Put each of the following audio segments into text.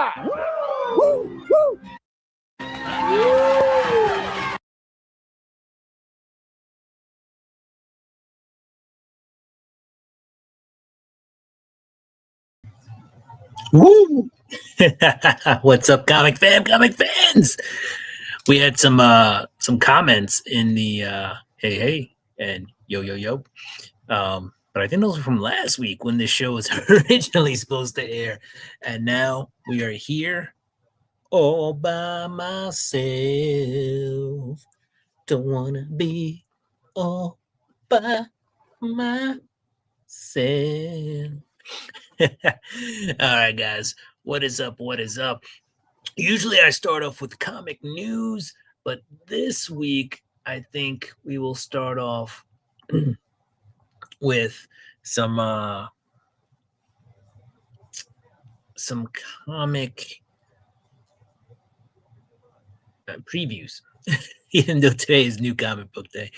showtime! Woo! Woo! Woo! What's up, comic fans? We had some comments in the hey and yo. But I think those were from last week when this show was originally supposed to air, and now we are here all by myself. Don't wanna be all by myself. All right, guys. What is up? Usually I start off with comic news, but this week I think we will start off with some comic previews. Even though today is New Comic Book Day,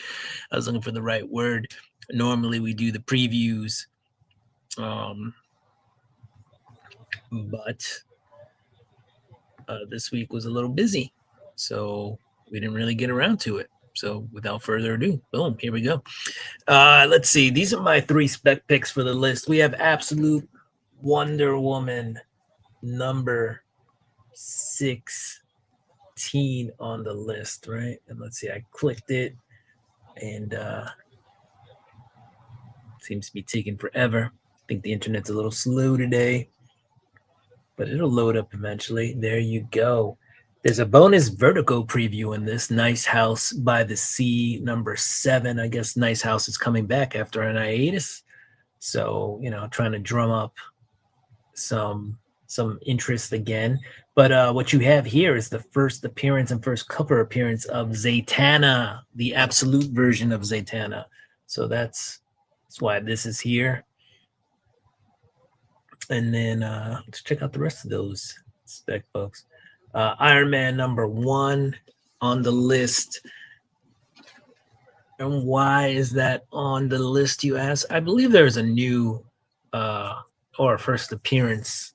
I was looking for the right word. Normally we do the previews, but this week was a little busy, so we didn't really get around to it. So without further ado, boom, here we go. Let's see. These are my 3 spec picks for the list. We have Absolute Wonder Woman number 16 on the list, right? And let's see, I clicked it and seems to be taking forever. I think the internet's a little slow today, but it'll load up eventually. There you go. There's a bonus Vertigo preview in this. Nice House by the Sea, number 7. I guess Nice House is coming back after an hiatus. So, trying to drum up some interest again. But what you have here is the first appearance and first cover appearance of Zatanna, the Absolute version of Zatanna. So that's why this is here. And then let's check out the rest of those spec books. Iron Man number 1 on the list. And why is that on the list, you ask? I believe there's a new or first appearance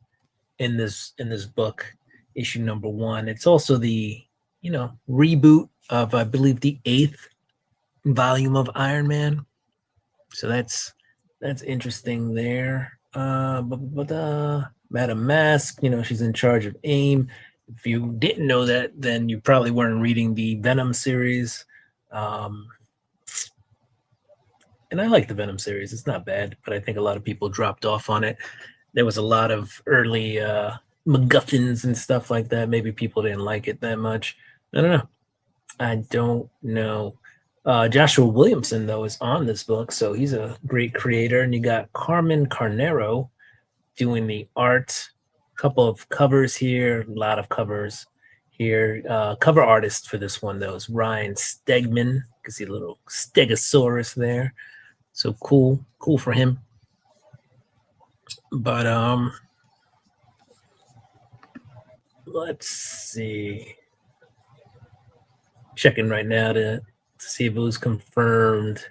in this book, issue number 1. It's also the reboot of, I believe, the 8th volume of Iron Man. So that's interesting there. Madame Mask, she's in charge of AIM. If you didn't know that, then you probably weren't reading the Venom series. And I like the Venom series. It's not bad, but I think a lot of people dropped off on it. There was a lot of early MacGuffins and stuff like that. Maybe people didn't like it that much. I don't know. Joshua Williamson, though, is on this book, so he's a great creator. And you got Carmen Carnero doing the art. A couple of covers here, a lot of covers here. Cover artist for this one, though, is Ryan Stegman. You can see a little Stegosaurus there. So cool for him. But let's see. Checking right now to see if it was confirmed.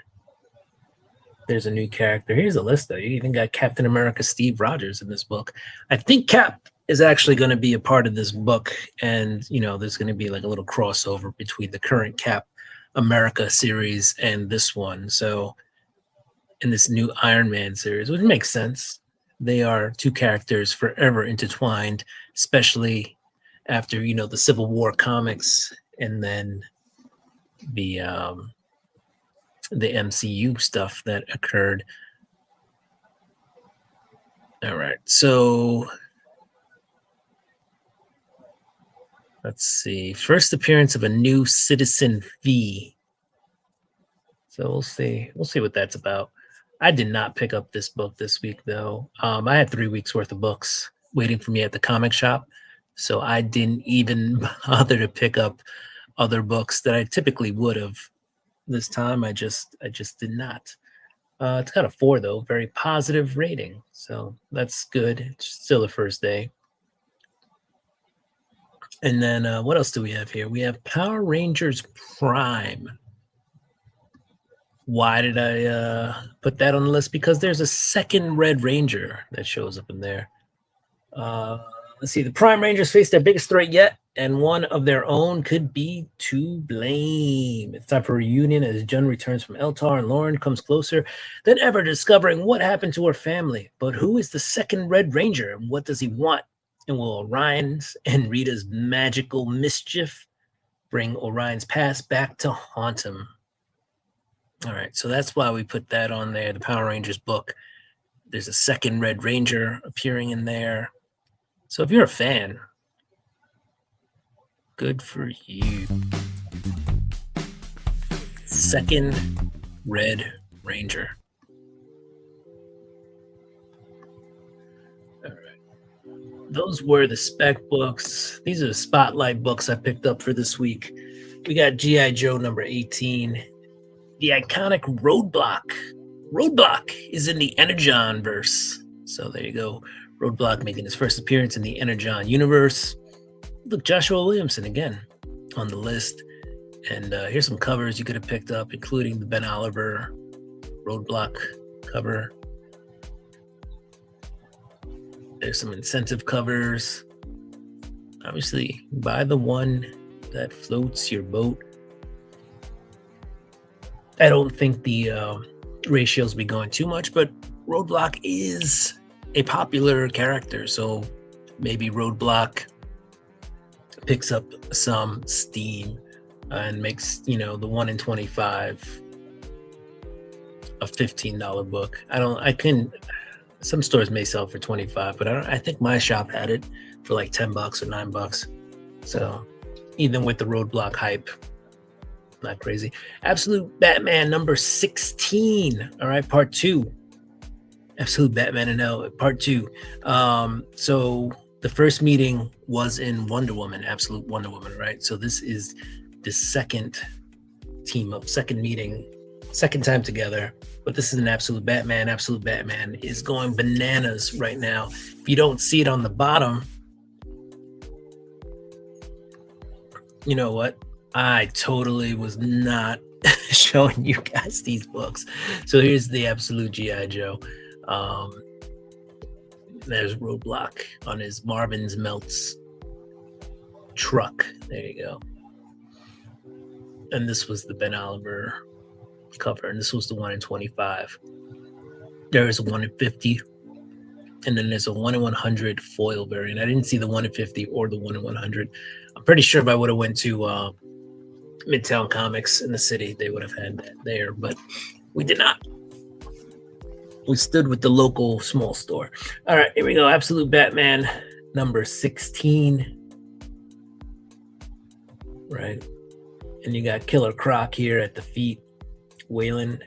There's a new character. Here's a list, though. You even got Captain America Steve Rogers in this book. I think Cap is actually going to be a part of this book, and there's going to be like a little crossover between the current Cap America series and this one. So in this new Iron Man series, which makes sense. They are 2 characters forever intertwined, especially after the Civil War comics and then the MCU stuff that occurred. All right, so let's see. First appearance of a new Citizen V. So we'll see what that's about. I did not pick up this book this week, though. I had 3 weeks worth of books waiting for me at the comic shop, so I didn't even bother to pick up other books that I typically would have. This time, I just did not. It's got a 4, though, very positive rating, so that's good. It's still the first day. And then what else do we have here? We have Power Rangers Prime. Why did I put that on the list? Because there's a second Red Ranger that shows up in there. Let's see. The Prime Rangers face their biggest threat yet, and one of their own could be to blame. It's time for a reunion as Jun returns from Eltar and Lauren comes closer than ever, discovering what happened to her family. But who is the second Red Ranger, and what does he want? And will Orion's and Rita's magical mischief bring Orion's past back to haunt him? All right, so that's why we put that on there, the Power Rangers book. There's a second Red Ranger appearing in there. So if you're a fan, good for you. Second Red Ranger. All right. Those were the spec books. These are the spotlight books I picked up for this week. We got G.I. Joe number 18. The iconic Roadblock. Roadblock is in the Energon verse. So there you go. Roadblock making his first appearance in the Energon universe. Look, Joshua Williamson again on the list. And here's some covers you could have picked up, including the Ben Oliver Roadblock cover. There's some incentive covers. Obviously, buy the one that floats your boat. I don't think the ratios will be going too much, but Roadblock is a popular character, so maybe Roadblock picks up some steam and makes, the 1 in 25 a $15 book. Some stores may sell for 25, but I think my shop had it for like $10 or $9. So even with the Roadblock hype, not crazy. Absolute Batman number 16. All right, part 2. Absolute Batman and Hell, part 2. So the first meeting was in Wonder Woman, Absolute Wonder Woman, right? So this is the second team up, second meeting, second time together. But this is an Absolute Batman. Absolute Batman is going bananas right now. If you don't see it on the bottom, you know what? I totally was not showing you guys these books. So here's the Absolute G.I. Joe. There's Roadblock on his Marvin's Melts truck. There you go. And this was the Ben Oliver cover, and this was the 1 in 25. There is a 1 in 50, and then there's a 1 in 100 foil variant. I didn't see the 1 in 50 or the 1 in 100. I'm pretty sure if I would have went to Midtown Comics in the city, they would have had that there, but we did not. We stood with the local small store. All right, here we go. Absolute Batman number 16. Right. And you got Killer Croc here at the feet, wailing.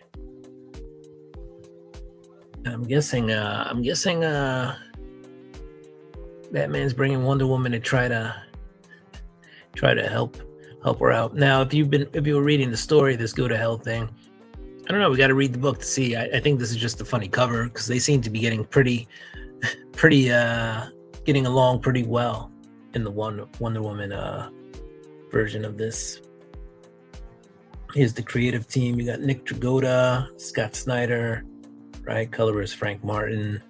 I'm guessing Batman's bringing Wonder Woman to try to help her out. Now, if you were reading the story, this Go to Hell thing, I don't know. We got to read the book to see. I think this is just a funny cover because they seem to be getting getting along pretty well in the Wonder Woman version of this. Here's the creative team. You got Nick Dragotta, Scott Snyder, right? Colorist Frank Martin,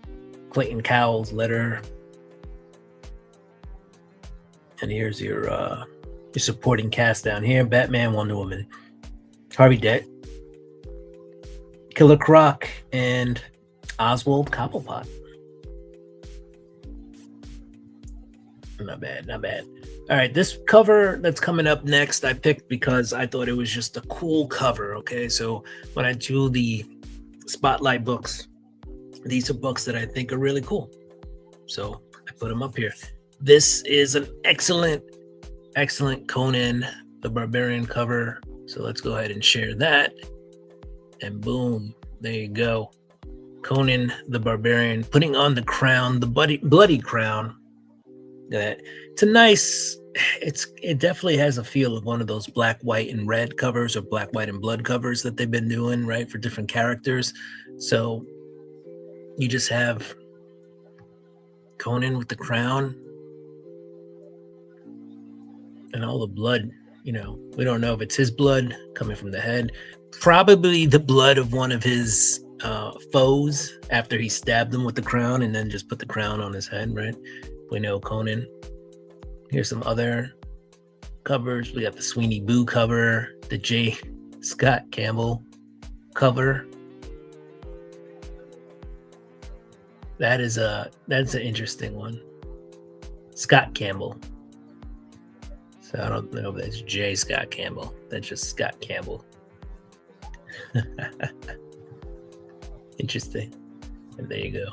Clayton Cowles, letter. And here's your supporting cast down here: Batman, Wonder Woman, Harvey Dent, Killer Croc, and Oswald Cobblepot. Not bad, not bad. All right, this cover that's coming up next, I picked because I thought it was just a cool cover, okay? So when I do the Spotlight books, these are books that I think are really cool. So I put them up here. This is an excellent Conan the Barbarian cover. So let's go ahead and share that. And boom, there you go. Conan the Barbarian putting on the crown, the bloody crown. That it's a nice. It definitely has a feel of one of those black, white, and red covers or black, white, and blood covers that they've been doing, right, for different characters. So you just have Conan with the crown and all the blood. We don't know if it's his blood coming from the head. Probably the blood of one of his foes after he stabbed them with the crown and then just put the crown on his head, right? We know Conan. Here's some other covers. We got the Sweeney Boo cover, the J. Scott Campbell cover. That's an interesting one. Scott Campbell. So I don't know if that's J. Scott Campbell. That's just Scott Campbell. Interesting. And there you go.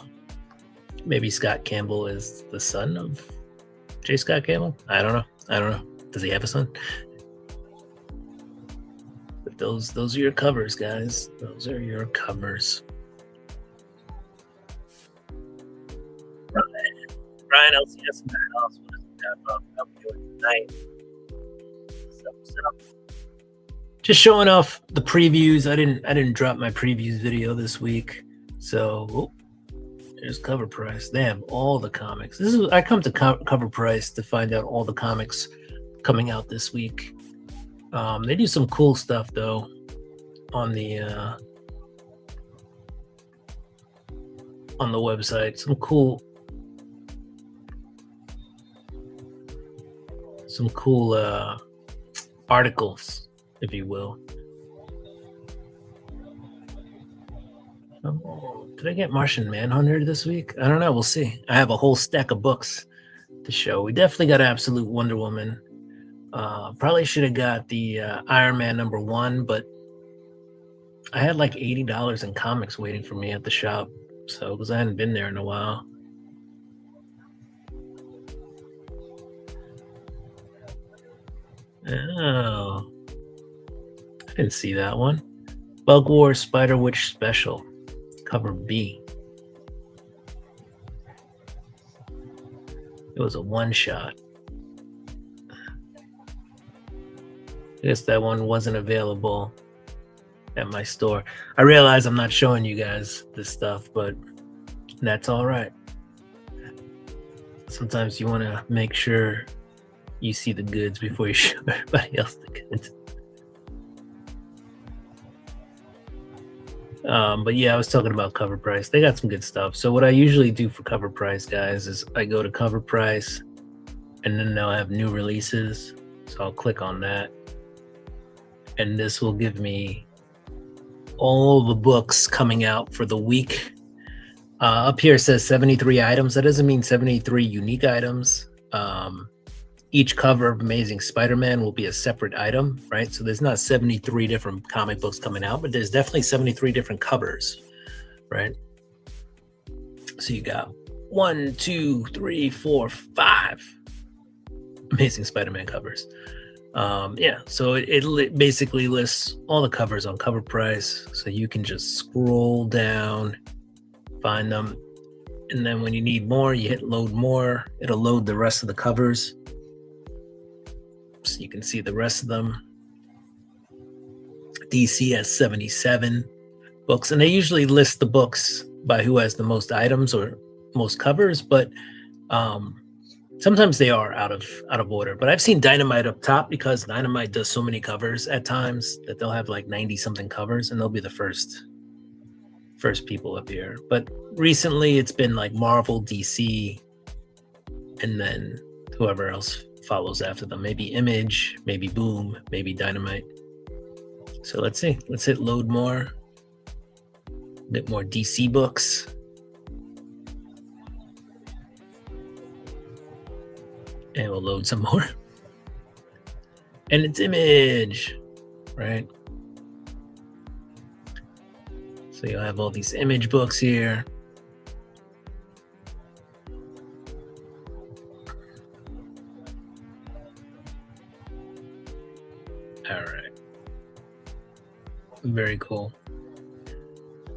Maybe Scott Campbell is the son of J. Scott Campbell? I don't know. Does he have a son? But those are your covers, guys. Those are your covers. Ryan LCS and that also up tonight. Just showing off the previews. I didn't drop my previews video this week, so there's Cover Price. They have all the comics. I come to Cover Price to find out all the comics coming out this week. They do some cool stuff though on the website. Some cool articles, if you will. Oh, did I get Martian Manhunter this week? I don't know. We'll see. I have a whole stack of books to show. We definitely got Absolute Wonder Woman. Probably should have got the Iron Man #1, but I had like $80 in comics waiting for me at the shop. So, because I hadn't been there in a while. Oh, I didn't see that one. Bug Wars Spider Witch Special, cover B. It was a one-shot. I guess that one wasn't available at my store. I realize I'm not showing you guys this stuff, but that's all right. Sometimes you want to make sure you see the goods before you show everybody else the goods. But yeah, I was talking about Cover Price. They got some good stuff. So what I usually do for Cover Price, guys, is I go to Cover Price and then they'll have new releases. So I'll click on that. And this will give me all the books coming out for the week. Up here it says 73 items. That doesn't mean 73 unique items. Each cover of Amazing Spider-Man will be a separate item, right? So there's not 73 different comic books coming out, but there's definitely 73 different covers, right? So you got 1, 2, 3, 4, 5 Amazing Spider-Man covers. Yeah, so it basically lists all the covers on Cover Price, so you can just scroll down, find them, and then when you need more, you hit load more. It'll load the rest of the covers. So you can see the rest of them. DC has 77 books, and they usually list the books by who has the most items or most covers, but sometimes they are out of order. But I've seen Dynamite up top because Dynamite does so many covers at times that they'll have like 90 something covers, and they'll be the first people up here. But recently it's been like Marvel, DC, and then whoever else follows after them. Maybe Image, maybe Boom, maybe Dynamite. So let's see. Let's hit load more. A bit more DC books. And we'll load some more. And it's Image, right? So you'll have all these Image books here. All right. Very cool.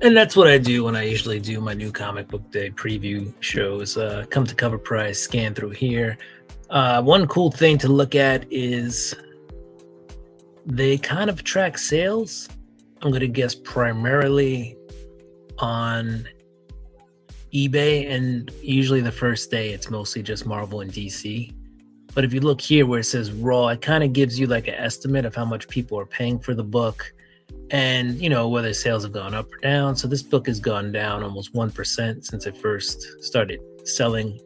And that's what I do when I usually do my new comic book day preview shows. Come to Cover Price, scan through here. One cool thing to look at is they kind of track sales. I'm going to guess primarily on eBay, and usually the first day it's mostly just Marvel and DC. But if you look here where it says raw, it kind of gives you like an estimate of how much people are paying for the book and, you know, whether sales have gone up or down. So this book has gone down almost 1% since it first started selling.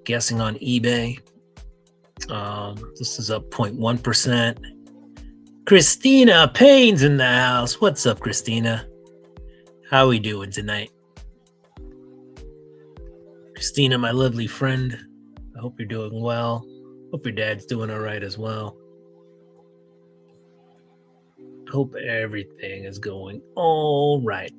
guessing on eBay. This is up 0.1%. Christina Payne's in the house. What's up, Christina? How we doing tonight? Christina, my lovely friend, I hope you're doing well. Hope your dad's doing all right as well. Hope everything is going all right.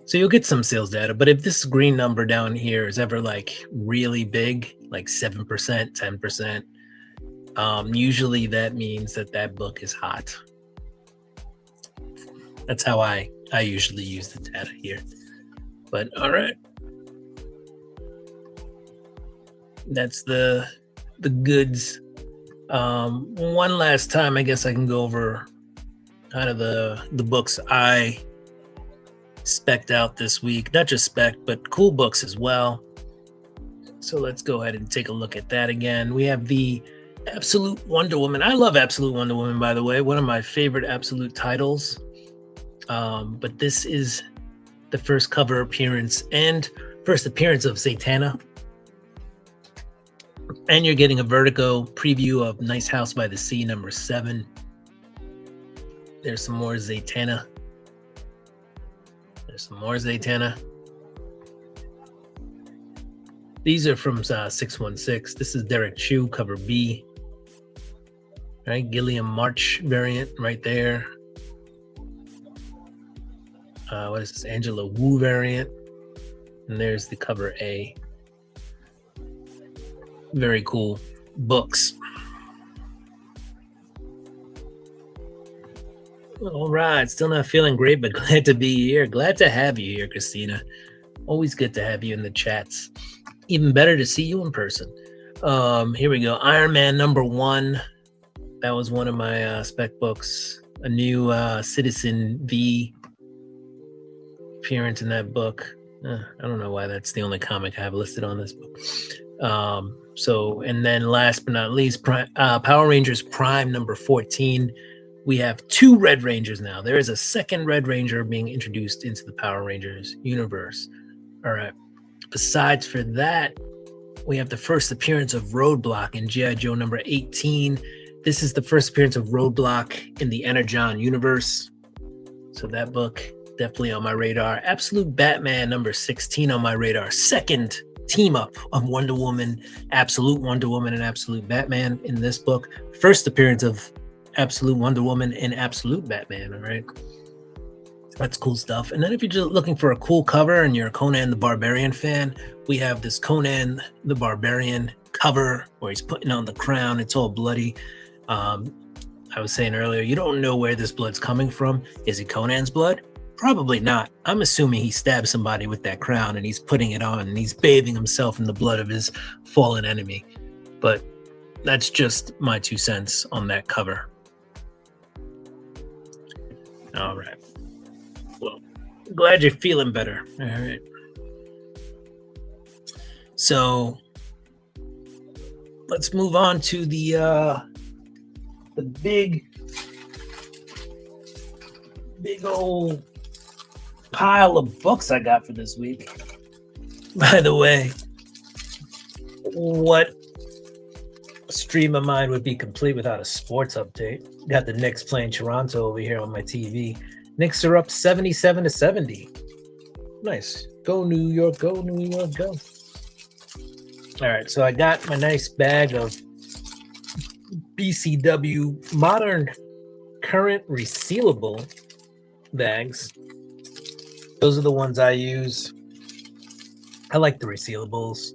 So you'll get some sales data, but if this green number down here is ever like really big, like 7%, 10%, usually that means that book is hot. That's how I usually use the data here. But all right. That's the goods. One last time, I guess I can go over kind of the books I spec'd out this week. Not just spec, but cool books as well. So let's go ahead and take a look at that again. We have the Absolute Wonder Woman. I love Absolute Wonder Woman, by the way. One of my favorite Absolute titles. But this is the first cover appearance and first appearance of Zatanna. And you're getting a Vertigo preview of Nice House by the Sea, number 7. There's some more Zatanna. These are from 616. This is Derek Chu, cover B. Right, Gilliam March variant right there. What is this? Angela Wu variant. And there's the cover A. Very cool books. All right, still not feeling great, but glad to be here. Glad to have you here, Christina. Always good to have you in the chats. Even better to see you in person. Here we go. Iron Man number 1. That was one of my spec books. A new Citizen V appearance in that book. I don't know why that's the only comic I have listed on this book. And then last but not least, Power Rangers Prime number 14. We have 2 Red Rangers now. There is a second Red Ranger being introduced into the Power Rangers universe. All right. Besides for that, we have the first appearance of Roadblock in G.I. Joe number 18. This is the first appearance of Roadblock in the Energon universe. So that book, definitely on my radar. Absolute Batman number 16 on my radar. Second team up of Wonder Woman, Absolute Wonder Woman, and Absolute Batman in this book. First appearance of Absolute Wonder Woman and Absolute Batman. All right. That's cool stuff. And then if you're just looking for a cool cover and you're a Conan the Barbarian fan, we have this Conan the Barbarian cover where he's putting on the crown. It's all bloody. I was saying earlier, you don't know where this blood's coming from. Is it Conan's blood? Probably not. I'm assuming he stabbed somebody with that crown and he's putting it on and he's bathing himself in the blood of his fallen enemy. But that's just my 2 cents on that cover. All right. Well, glad you're feeling better. All right. So let's move on to the big old pile of books I got for this week. By the way, what stream of mine would be complete without a sports update? Got the Knicks playing Toronto over here on my TV. Knicks are up 77-70. Nice. Go New York, go New York, go. All right, so I got my nice bag of BCW modern current resealable bags. Those are the ones I use. I like the resealables.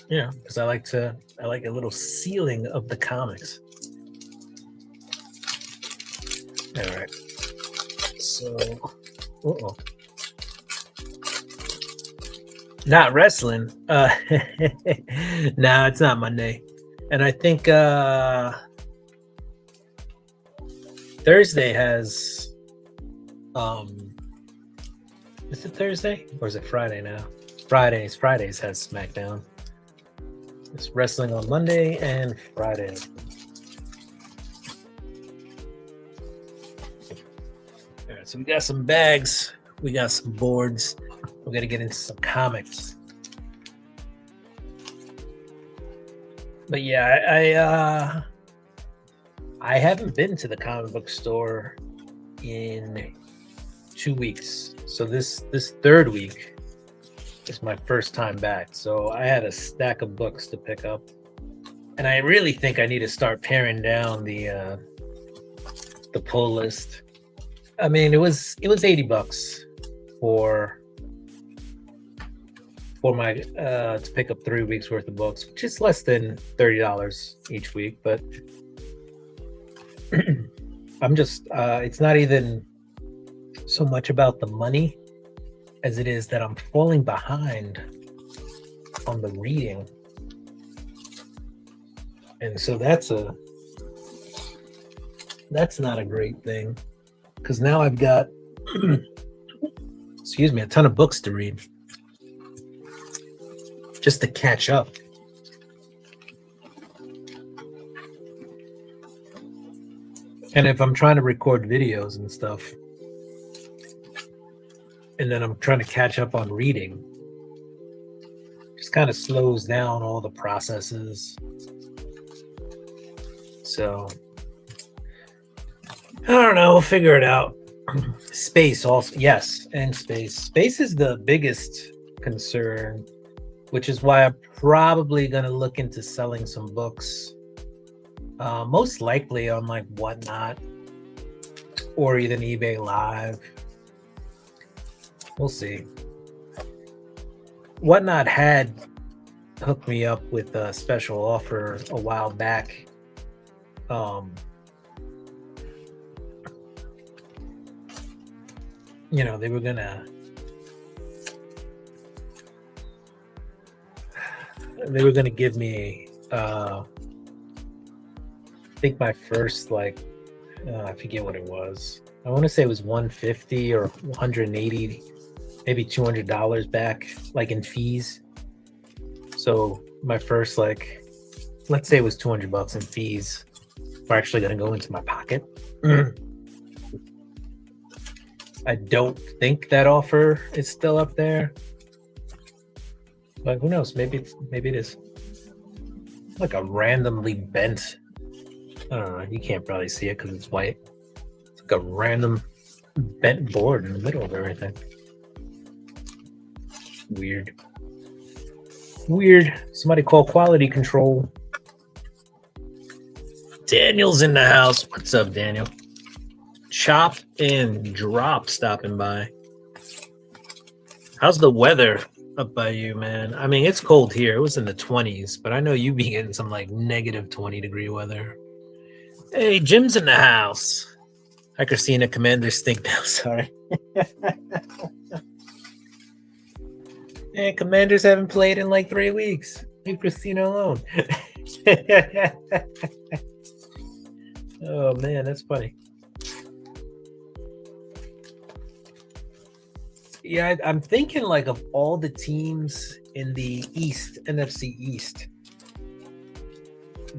Yeah, because I like a little sealing of the comics. All right. So, not wrestling. No, it's not Monday. And I think Thursday has is it Thursday or is it Friday now? Fridays has SmackDown. It's wrestling on Monday and Friday. All right, so we got some bags We got some boards. We're gonna get into some comics. But yeah, I haven't been to the comic book store in 2 weeks. So this third week is my first time back. So I had a stack of books to pick up. And I really think I need to start paring down the pull list. I mean, it was $80 for my to pick up 3 weeks worth of books, which is less than $30 each week. But I'm just it's not even so much about the money as it is that I'm falling behind on the reading. And so that's not a great thing, because now I've got excuse me, a ton of books to read just to catch up. And if I'm trying to record videos and stuff, and then I'm trying to catch up on reading, just kind of slows down all the processes. So I don't know, we'll figure it out. Space also, yes, and space is the biggest concern, which is why I'm probably going to look into selling some books, most likely on like Whatnot or even eBay Live. We'll see. Whatnot had hooked me up with a special offer a while back. You know, they were gonna give me I think my first, like, I forget what it was. I want to say it was $150 or $180, maybe $200 back, like in fees. So my first, like, let's say it was $200 in fees, are actually going to go into my pocket. I don't think that offer is still up there, but who knows? Maybe it is. Like a randomly bent. I don't know. You can't probably see it because it's white. It's like a random bent board in the middle of everything. Weird. Somebody call quality control. Daniel's in the house. What's up, Daniel? Chop and Drop stopping by. How's the weather up by you, man? I mean, it's cold here. It was in the 20s, but I know you be getting some like negative 20-degree weather. Hey, Jim's in the house. Hi, Christina. Commanders stink now. Sorry. Hey, Commanders haven't played in like 3 weeks. Leave Christina alone. Oh, man, that's funny. Yeah, I'm thinking, like, of all the teams in the East, NFC East,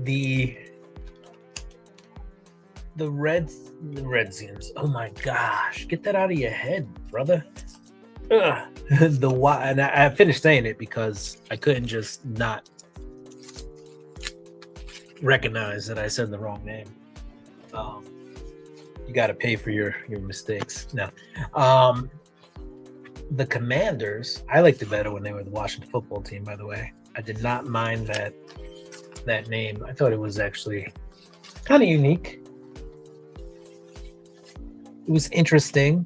the Redskins. Oh my gosh, get that out of your head, brother. Ugh. And I finished saying it because I couldn't just not recognize that I said the wrong name. You got to pay for your mistakes. No. The Commanders, I liked it better when they were the Washington football team, by the way. I did not mind that name. I thought it was actually kind of unique. It was interesting,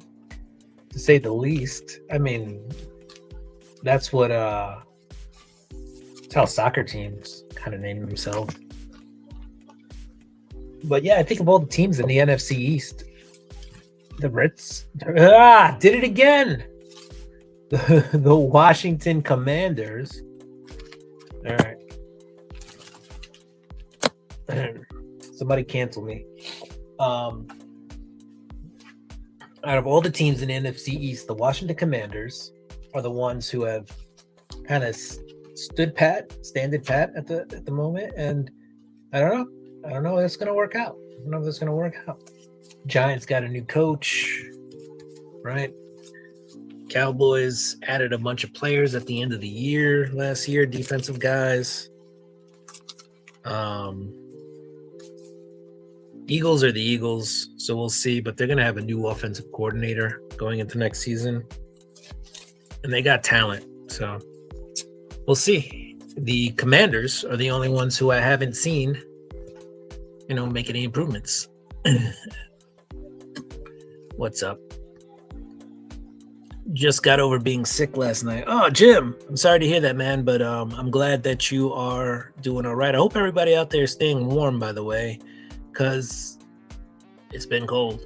to say the least. I mean, that's what that's how soccer teams kind of name themselves. But yeah, I think of all the teams in the NFC East, the Reds did it again. The Washington Commanders. All right. Somebody cancel me. Out of all the teams in the NFC East, the Washington Commanders are the ones who have kind of standed pat at the moment, and I don't know if it's going to work out. I don't know if it's going to work out. Giants got a new coach, right? Cowboys added a bunch of players at the end of the year last year, defensive guys. Eagles are the Eagles, so we'll see, but they're going to have a new offensive coordinator going into next season. And they got talent, so we'll see. The Commanders are the only ones who I haven't seen, make any improvements. What's up? Just got over being sick last night. Oh, Jim, I'm sorry to hear that, man, but I'm glad that you are doing all right. I hope everybody out there is staying warm, by the way, because it's been cold.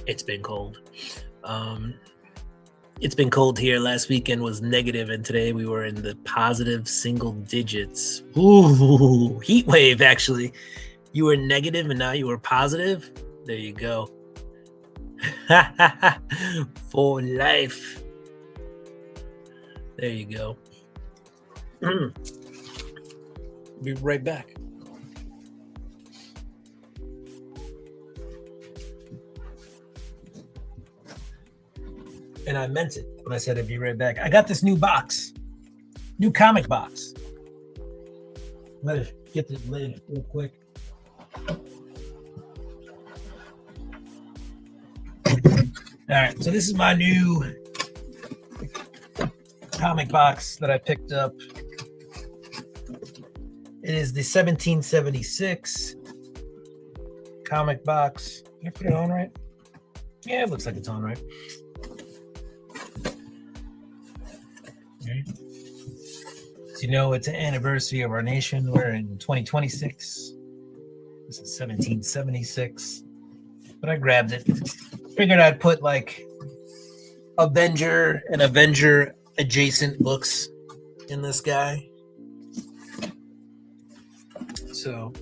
It's been cold. It's been cold here. Last weekend was negative, and today we were in the positive single digits. Ooh, heat wave, actually. You were negative, and now you were positive. There you go. For life. There you go. Be right back. And I meant it when I said I'd be right back. I got this new box, new comic box. Let us get the lid real quick. All right, so this is my new comic box that I picked up. It is the 1776 comic box. Did I put it on right? Yeah, it looks like it's on right. Okay. So it's an anniversary of our nation. We're in 2026. This is 1776. But I grabbed it. Figured I'd put like Avenger and Avenger adjacent books in this guy. So,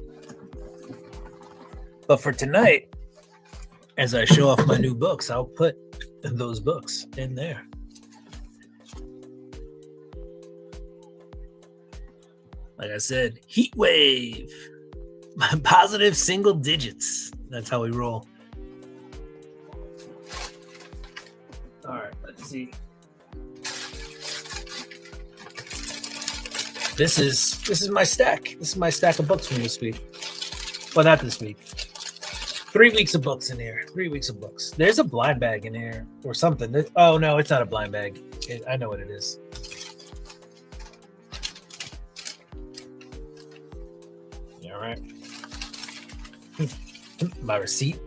but for tonight, as I show off my new books, I'll put those books in there. Like I said, heat wave, positive single digits. That's how we roll. All right, let's see. This is my stack. This is my stack of books from this week. Well, not this week. 3 weeks of books in here. 3 weeks of books. There's a blind bag in here or something. Oh no, it's not a blind bag. I know what it is. All right. My receipt.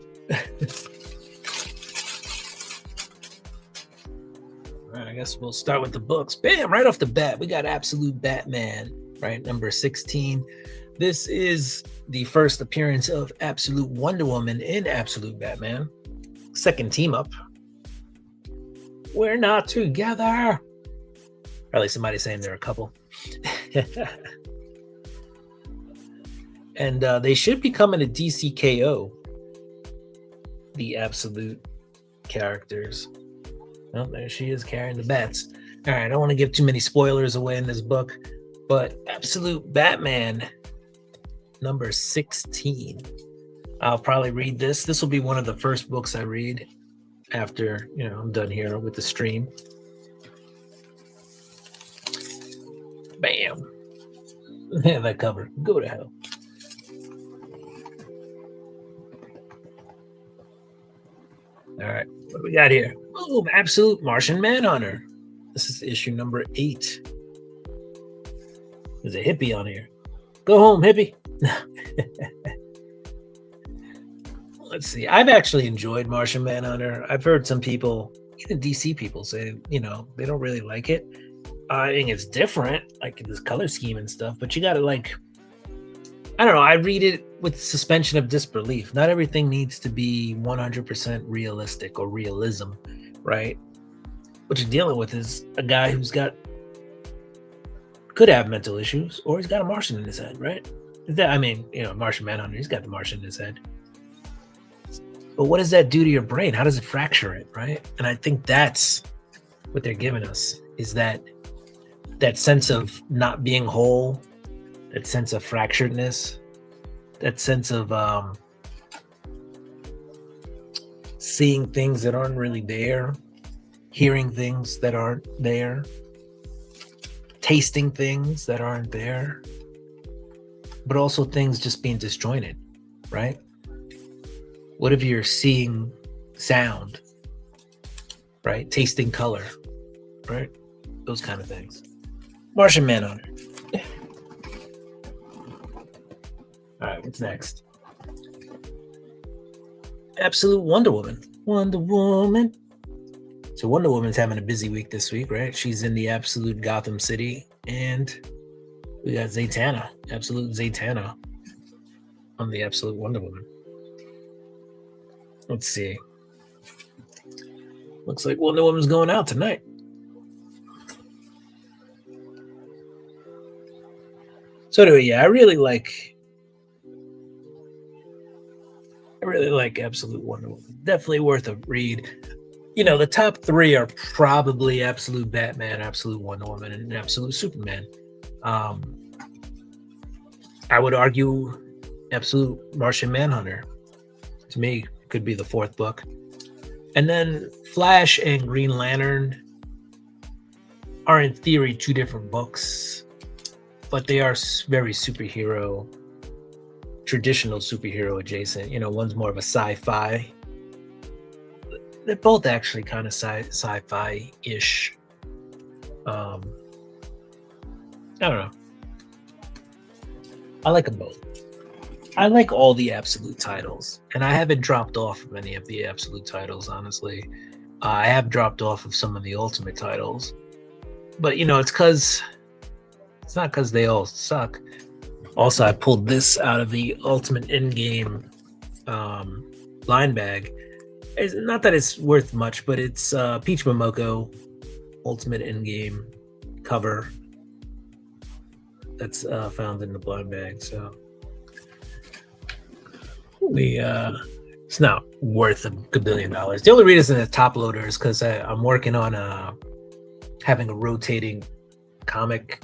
All right, I guess we'll start with the books. Bam! Right off the bat, we got Absolute Batman, right? Number 16. This is the first appearance of Absolute Wonder Woman in Absolute Batman. Second team up. We're not together. Or at least somebody's saying they're a couple. And they should be coming to DCKO, the Absolute characters. Oh, there she is carrying the bats. All right, I don't want to give too many spoilers away in this book, but Absolute Batman, number 16. I'll probably read this. This will be one of the first books I read after, I'm done here with the stream. Bam. Yeah, that cover. Go to hell. All right, what do we got here? Boom, Absolute Martian Manhunter. This is issue number 8. There's a hippie on here. Go home, hippie. Let's see. I've actually enjoyed Martian Manhunter. I've heard some people, even DC people, say, they don't really like it. I think it's different, like this color scheme and stuff, but you got to I don't know. I read it with suspension of disbelief. Not everything needs to be 100% realistic or realism, right? What you're dealing with is a guy who's could have mental issues, or he's got a Martian in his head, right? Martian Manhunter, he's got the Martian in his head. But what does that do to your brain? How does it fracture it, right? And I think that's what they're giving us, is that sense of not being whole, that sense of fracturedness, that sense of seeing things that aren't really there. hearing things that aren't there, tasting things that aren't there, but also things just being disjointed, right? What if you're seeing sound, right? Tasting color, right? Those kind of things. Martian Manhunter. All right, what's next? Absolute Wonder Woman. Wonder Woman. So Wonder Woman's having a busy week this week, right? She's in the Absolute Gotham City, and we got Zatanna, Absolute Zatanna on the Absolute Wonder Woman. Let's see. Looks like Wonder Woman's going out tonight. So anyway, yeah, I really like Absolute Wonder Woman. Definitely worth a read. You know, the top three are probably Absolute Batman, Absolute Wonder Woman, and Absolute Superman. I would argue Absolute Martian Manhunter, to me, could be the fourth book. And then Flash and Green Lantern are, in theory, two different books, but they are very traditional superhero adjacent. You know, one's more of a sci-fi. They're both actually kind of sci-fi-ish. I don't know. I like them both. I like all the Absolute titles, and I haven't dropped off of any of the Absolute titles, honestly. I have dropped off of some of the Ultimate titles, but you know, it's not because they all suck. Also, I pulled this out of the Ultimate Endgame line bag. It's not that it's worth much, but it's Peach Momoko Ultimate Endgame cover that's found in the blind bag. So it's not worth $1 billion. The only reason it's top loader is because I'm working on having a rotating comic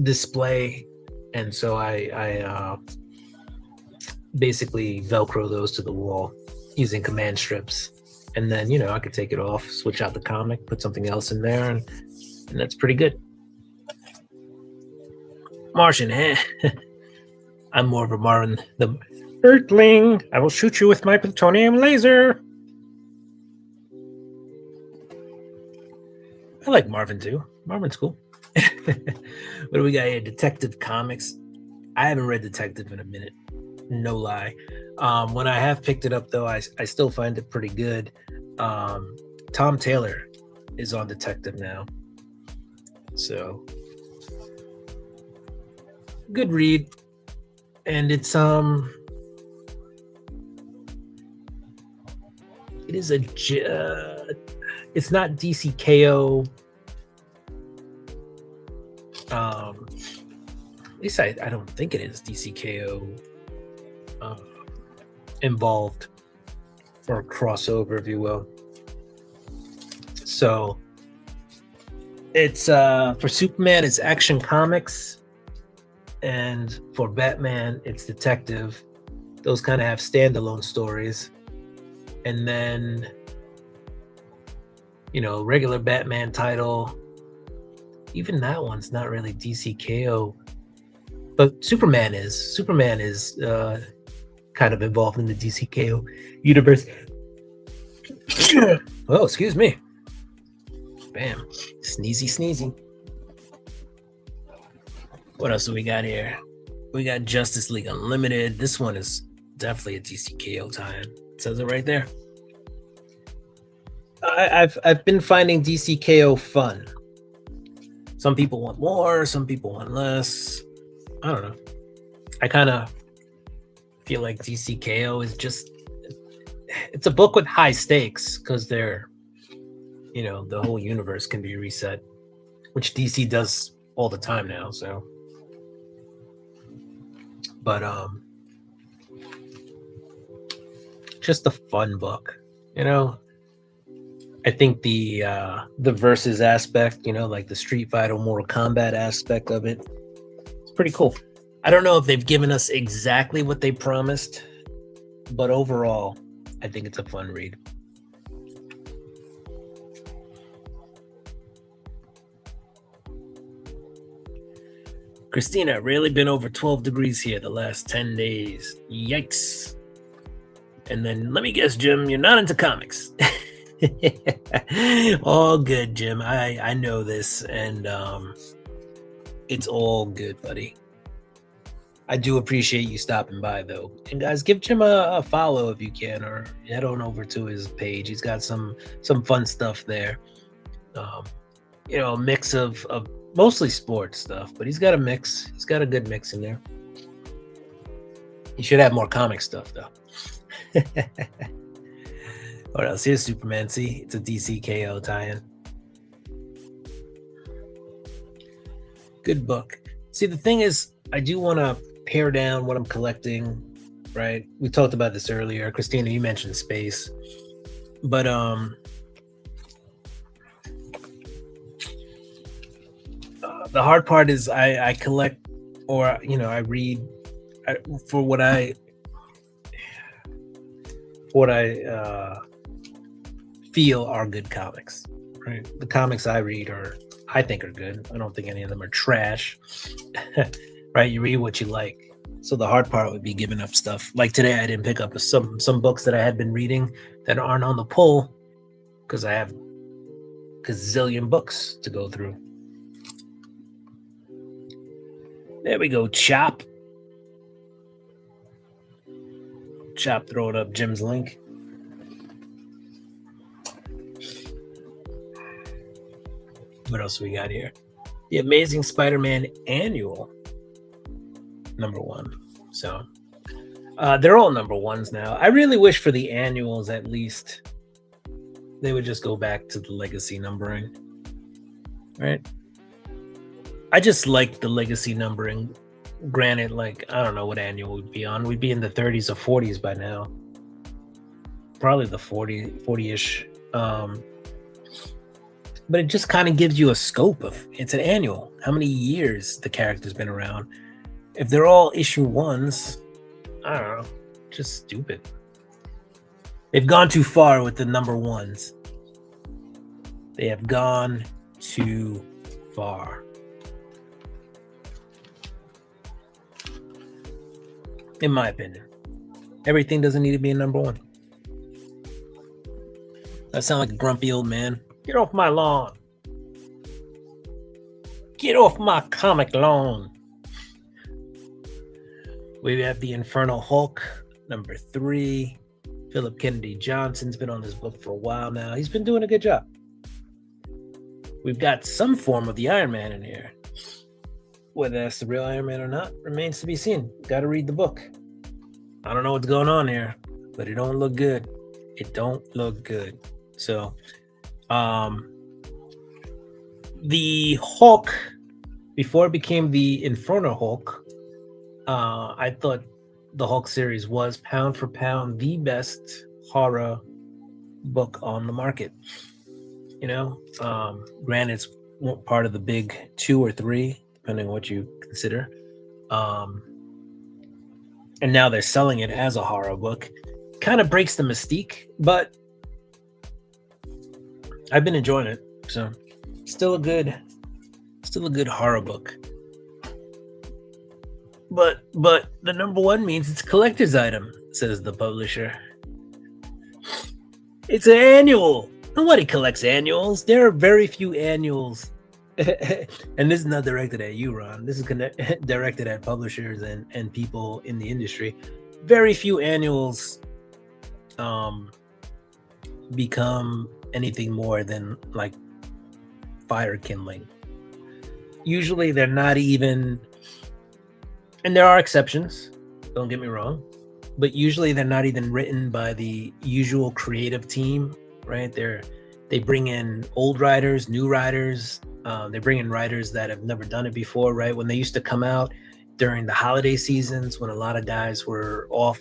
display, and so I basically Velcro those to the wall using command strips, and then, you know, I could take it off, switch out the comic, put something else in there, and that's pretty good. Martian, I'm more of a Marvin the Earthling. I will shoot you with my plutonium laser. I like Marvin too. Marvin's cool. What do we got here? Detective Comics. I haven't read Detective in a minute. No lie. When I have picked it up, though, I still find it pretty good. Tom Taylor is on Detective now. So, good read. And it's it is it's not DCKO. At least I don't think it is DCKO involved, or a crossover, if you will. So it's for Superman, it's Action Comics, and for Batman, it's Detective. Those kind of have standalone stories, and then, you know, regular Batman title. Even that one's not really DCKO, but Superman is. Superman is kind of involved in the DCKO universe. Oh, excuse me. Bam. Sneezy. What else do we got here? We got Justice League Unlimited. This one is definitely a DCKO tie-in. It says it right there. I've been finding DCKO fun. Some people want more, some people want less. I don't know. I kind of feel like DCKO is it's a book with high stakes because they're, you know, the whole universe can be reset, which DC does all the time now. So, but just a fun book, you know. I think the versus aspect, you know, like the Street Fighter, Mortal Kombat aspect of it, it's pretty cool. I don't know if they've given us exactly what they promised, but overall, I think it's a fun read. Christina, really been over 12 degrees here the last 10 days. Yikes. And then let me guess, Jim, you're not into comics. All good, Jim. I know this, and it's all good, buddy. I do appreciate you stopping by, though. And guys, give Jim a follow if you can, or head on over to his page. He's got some fun stuff there. A mix of mostly sports stuff, but he's got a mix. He's got a good mix in there. He should have more comic stuff, though. What else? Here's Superman. See, it's a DC KO tie-in. Good book. See, the thing is, I do want to pare down what I'm collecting, right? We talked about this earlier. Christina, you mentioned space. But the hard part is I collect, or I read for what I feel are good comics, right? The comics I read I think are good. I don't think any of them are trash. Right? You read what you like. So the hard part would be giving up stuff. Like today, I didn't pick up some books that I had been reading that aren't on the pull because I have a gazillion books to go through. There we go, Chop. Chop throwing up Jim's link. What else we got here? The Amazing Spider-Man Annual. #1. So they're all #1s now. I really wish for the annuals at least they would just go back to the legacy numbering, right? I just like the legacy numbering. Granted, I don't know what annual we'd be on. We'd be in the 30s or 40s by now. Probably the 40-ish. But it just kind of gives you a scope of, it's an annual. How many years the character's been around. If they're all issue 1s, I don't know, just stupid. They've gone too far with the #1s. They have gone too far. In my opinion. Everything doesn't need to be a #1. I sound like a grumpy old man. Get off my lawn. Get off my comic lawn. We have the Infernal Hulk, #3. Philip Kennedy Johnson's been on this book for a while now. He's been doing a good job. We've got some form of the Iron Man in here. Whether that's the real Iron Man or not remains to be seen. Got to read the book. I don't know what's going on here, but it don't look good. It don't look good. So, the Hulk, before it became the Infernal Hulk, I thought the Hulk series was pound for pound the best horror book on the market. Granted, it's part of the big 2 or 3, depending on what you consider. And now they're selling it as a horror book. Kind of breaks the mystique, but I've been enjoying it. So still a good horror book. But the #1 means it's a collector's item, says the publisher. It's an annual. Nobody collects annuals. There are very few annuals. And this is not directed at you, Ron. This is directed at publishers and people in the industry. Very few annuals become anything more than like fire kindling. Usually they're not even, and there are exceptions, don't get me wrong, but usually they're not even written by the usual creative team, right? They bring in old writers, new writers. They bring in writers that have never done it before, right? When they used to come out during the holiday seasons, when a lot of guys were off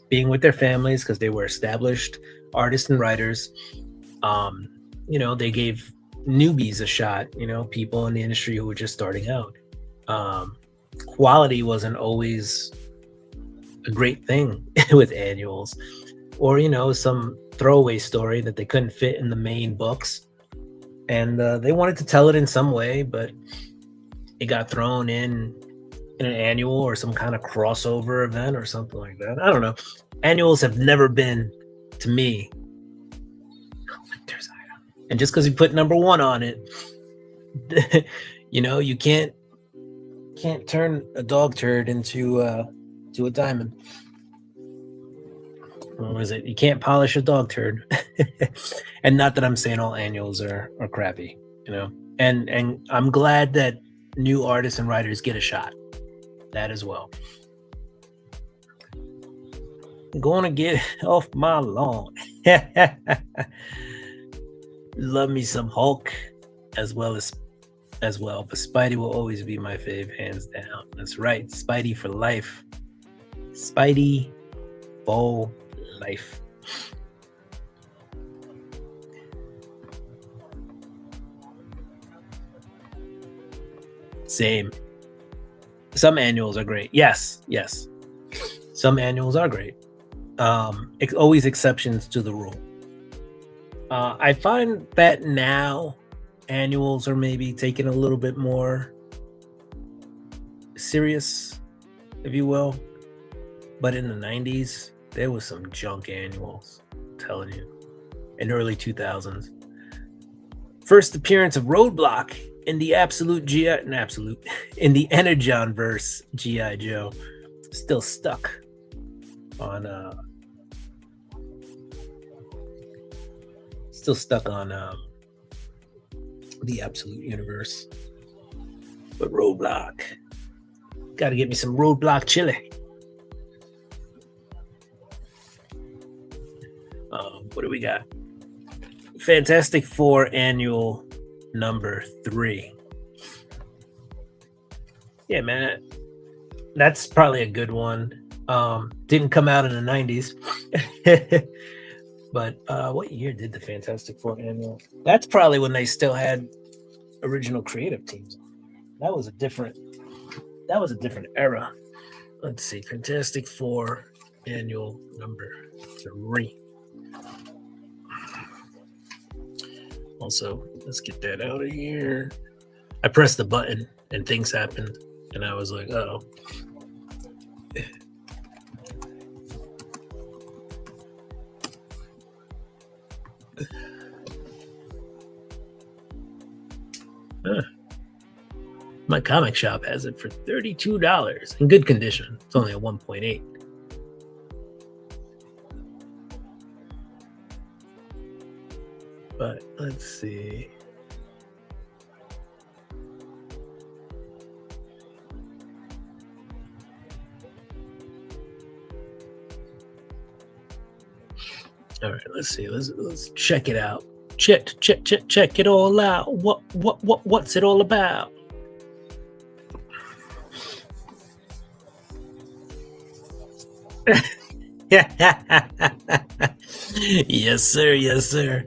being with their families because they were established artists and writers, they gave newbies a shot, people in the industry who were just starting out. Quality wasn't always a great thing with annuals, or, some throwaway story that they couldn't fit in the main books. And they wanted to tell it in some way, but it got thrown in an annual or some kind of crossover event or something like that. I don't know. Annuals have never been, to me, collector's item. And just because you put number 1 on it, you can't turn a dog turd into a diamond. What was it? You can't polish a dog turd. And not that I'm saying all annuals are crappy, And I'm glad that new artists and writers get a shot. That as well. I'm going to get off my lawn. Love me some Hulk as well. But Spidey will always be my fave, hands down. That's right. Spidey for life. Spidey for life. Same. Some annuals are great. Yes. Some annuals are great. Always exceptions to the rule. I find that now annuals are maybe taken a little bit more serious, if you will. But in the 90s, there was some junk annuals, I'm telling you. In the early 2000s. First appearance of Roadblock in the in the Energon verse G.I. Joe. Still stuck on the Absolute Universe. But Roadblock. Gotta get me some Roadblock chili. What do we got? Fantastic Four annual number 3. Yeah, man. That's probably a good one. Didn't come out in the 90s. But what year did the Fantastic Four annual? That's probably when they still had original creative teams. That was a different era. Let's see. Fantastic Four annual number 3. Also, let's get that out of here. I pressed the button and things happened, and I was like, oh. My comic shop has it for $32 in good condition. It's only a 1.8. But let's see. All right, let's see. Let's check it out. Check it all out. What's it all about? Yes, sir.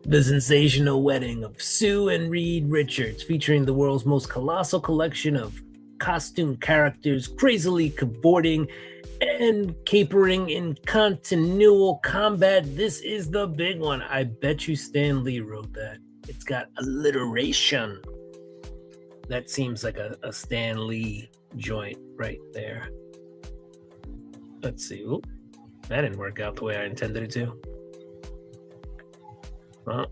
The sensational wedding of Sue and Reed Richards, featuring the world's most colossal collection of costume characters crazily cavorting and capering in continual combat. This is the big one. I bet you Stan Lee wrote that. It's got alliteration. That seems like a Stan Lee joint right there. Let's see. Oop, that didn't work out the way I intended it to. Well,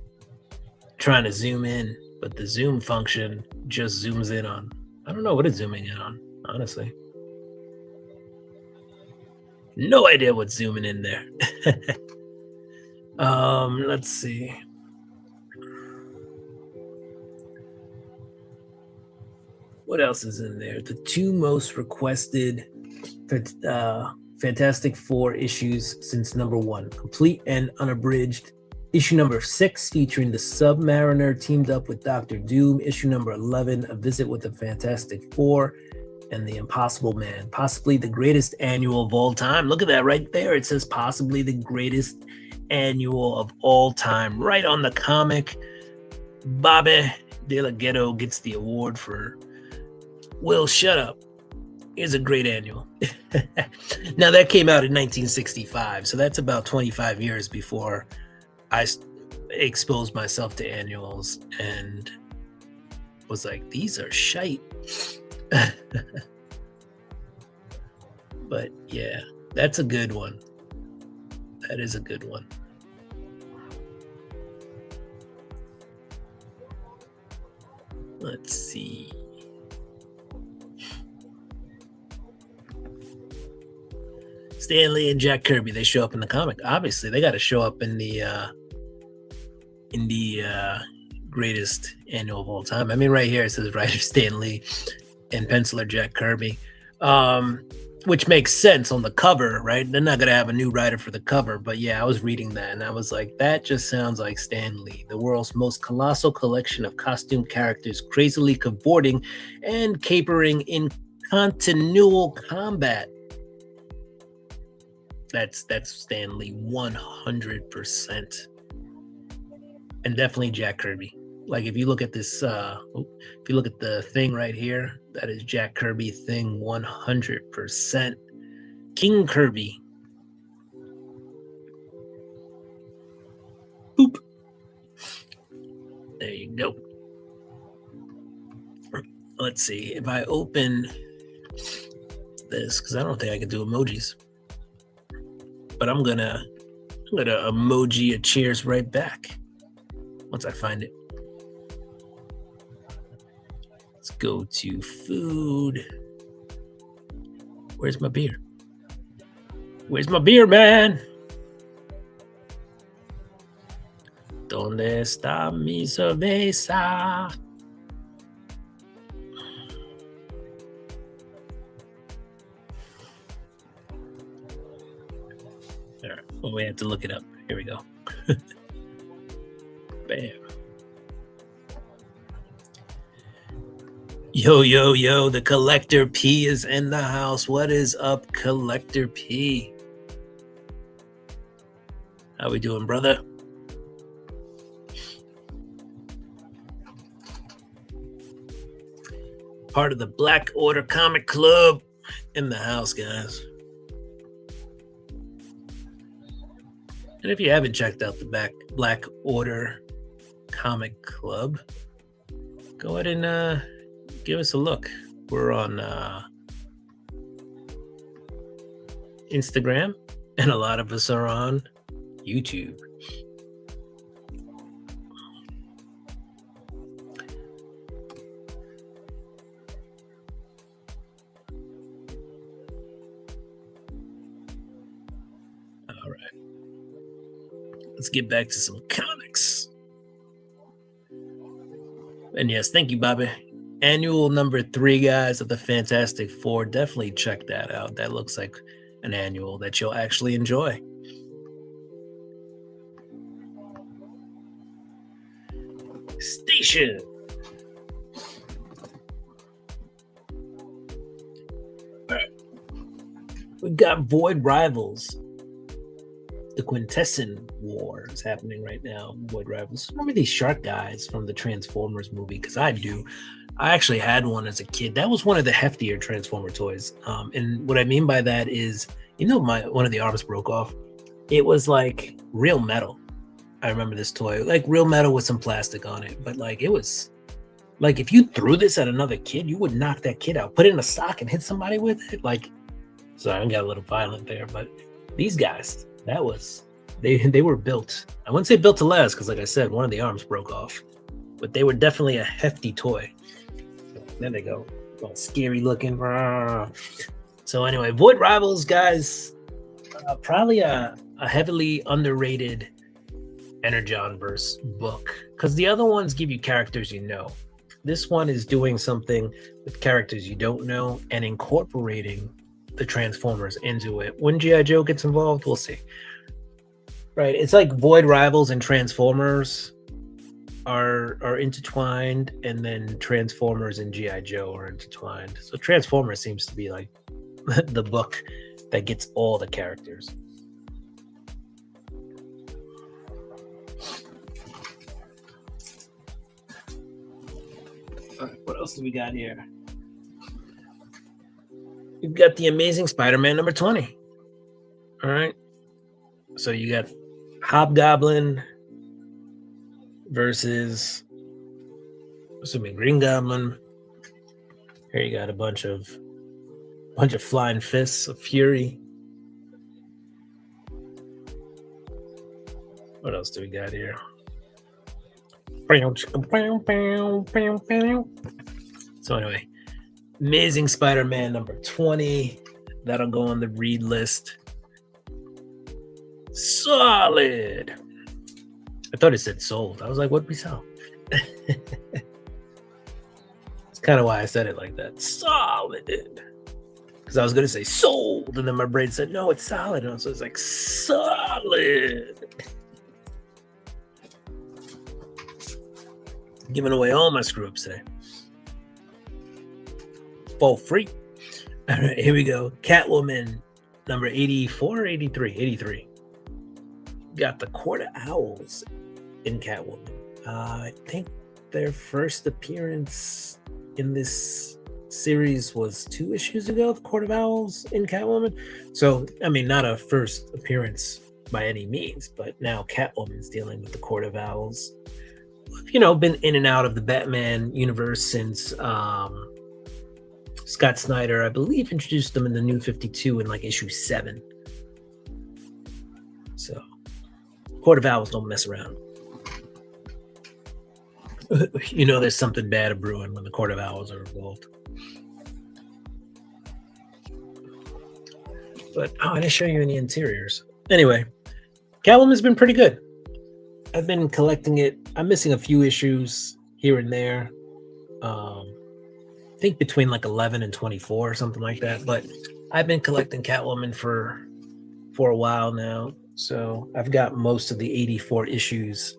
trying to zoom in, but the zoom function just zooms in on. I don't know what it's zooming in on, honestly. No idea what's zooming in there. Let's see. What else is in there? The 2 most requested Fantastic Four issues since number 1, complete and unabridged. Issue number 6, featuring the Submariner teamed up with Doctor Doom. Issue number 11, a visit with the Fantastic Four and the Impossible Man. Possibly the greatest annual of all time. Look at that right there. It says possibly the greatest annual of all time. Right on the comic. Bobby De La Ghetto gets the award for Will Shut Up. Is a great annual. Now that came out in 1965, so that's about 25 years before I exposed myself to annuals, and was like, these are shite. But yeah, that's a good one. That is a good one. Let's see. Stan Lee and Jack Kirby, they show up in the comic. Obviously, they got to show up in the greatest annual of all time. I mean, right here it says writer Stan Lee and penciler Jack Kirby, which makes sense on the cover, right? They're not going to have a new writer for the cover, but yeah, I was reading that and I was like, that just sounds like Stan Lee, the world's most colossal collection of costume characters crazily cavorting and capering in continual combat. That's Stan Lee 100%. And definitely Jack Kirby. Like if you look at this, if you look at the thing right here, that is Jack Kirby thing 100%. King Kirby. Boop. There you go. Let's see if I open this, because I don't think I can do emojis. But I'm gonna emoji a cheers right back once I find it. Let's go to food. Where's my beer? Where's my beer, man? ¿Dónde está mi cerveza? All right. Well, we have to look it up. Here we go. Bam. Yo, the Collector P is in the house. What is up, Collector P? How we doing, brother? Part of the Black Order Comic Club in the house, guys. And if you haven't checked out the Black Order Comic Club, go ahead and give us a look. We're on Instagram, and a lot of us are on YouTube. All right. Let's get back to some comics. And yes, thank you, Bobby. Annual number 3, guys, of the Fantastic Four. Definitely check that out. That looks like an annual that you'll actually enjoy. Station. All right. We got Void Rivals. The Quintessence War is happening right now. Void Rivals. Remember these shark guys from the Transformers movie? Because I do. I actually had one as a kid. That was one of the heftier Transformer toys. And what I mean by that is, you know, one of the arms broke off. It was like real metal. I remember this toy, like real metal with some plastic on it. But like it was, like if you threw this at another kid, you would knock that kid out. Put it in a sock and hit somebody with it. Like, sorry, I got a little violent there, but these guys. That was, they were built. I wouldn't say built to last because, like I said, one of the arms broke off. But they were definitely a hefty toy. There they go. All scary looking. So anyway, Void Rivals, guys, probably a heavily underrated Energonverse book. Because the other ones give you characters you know. This one is doing something with characters you don't know and incorporating the Transformers into it. When G.I. Joe gets involved, we'll see. Right, it's like Void Rivals and Transformers are intertwined, and then Transformers and G.I. Joe are intertwined. So Transformers seems to be like the book that gets all the characters. All right, what else do we got here? You've got the Amazing Spider-Man number 20. All right. So you got Hobgoblin versus Assuming Green Goblin. Here you got a bunch of flying fists of fury. What else do we got here? So anyway, Amazing Spider-Man number 20. That'll go on the read list. Solid. I thought it said sold. I was like, what'd we sell? It's kind of why I said it like that. Solid. Because I was going to say sold. And then my brain said, no, it's solid. And so it's like, solid. Giving away all my screw ups today. For free. All right, here we go. Catwoman, number 84 or 83? 83. Got the Court of Owls in Catwoman. I think their first appearance in this series was 2 issues ago, the Court of Owls in Catwoman. So, I mean, not a first appearance by any means, but now Catwoman's dealing with the Court of Owls. You know, been in and out of the Batman universe since Scott Snyder, I believe, introduced them in the New 52 in like issue 7. So, Court of Owls don't mess around. You know there's something bad brewing when the Court of Owls are involved. But, I didn't show you any interiors. Anyway, Catwoman's been pretty good. I've been collecting it. I'm missing a few issues here and there. I think between like 11 and 24 or something like that. But I've been collecting Catwoman for a while now. So I've got most of the 84 issues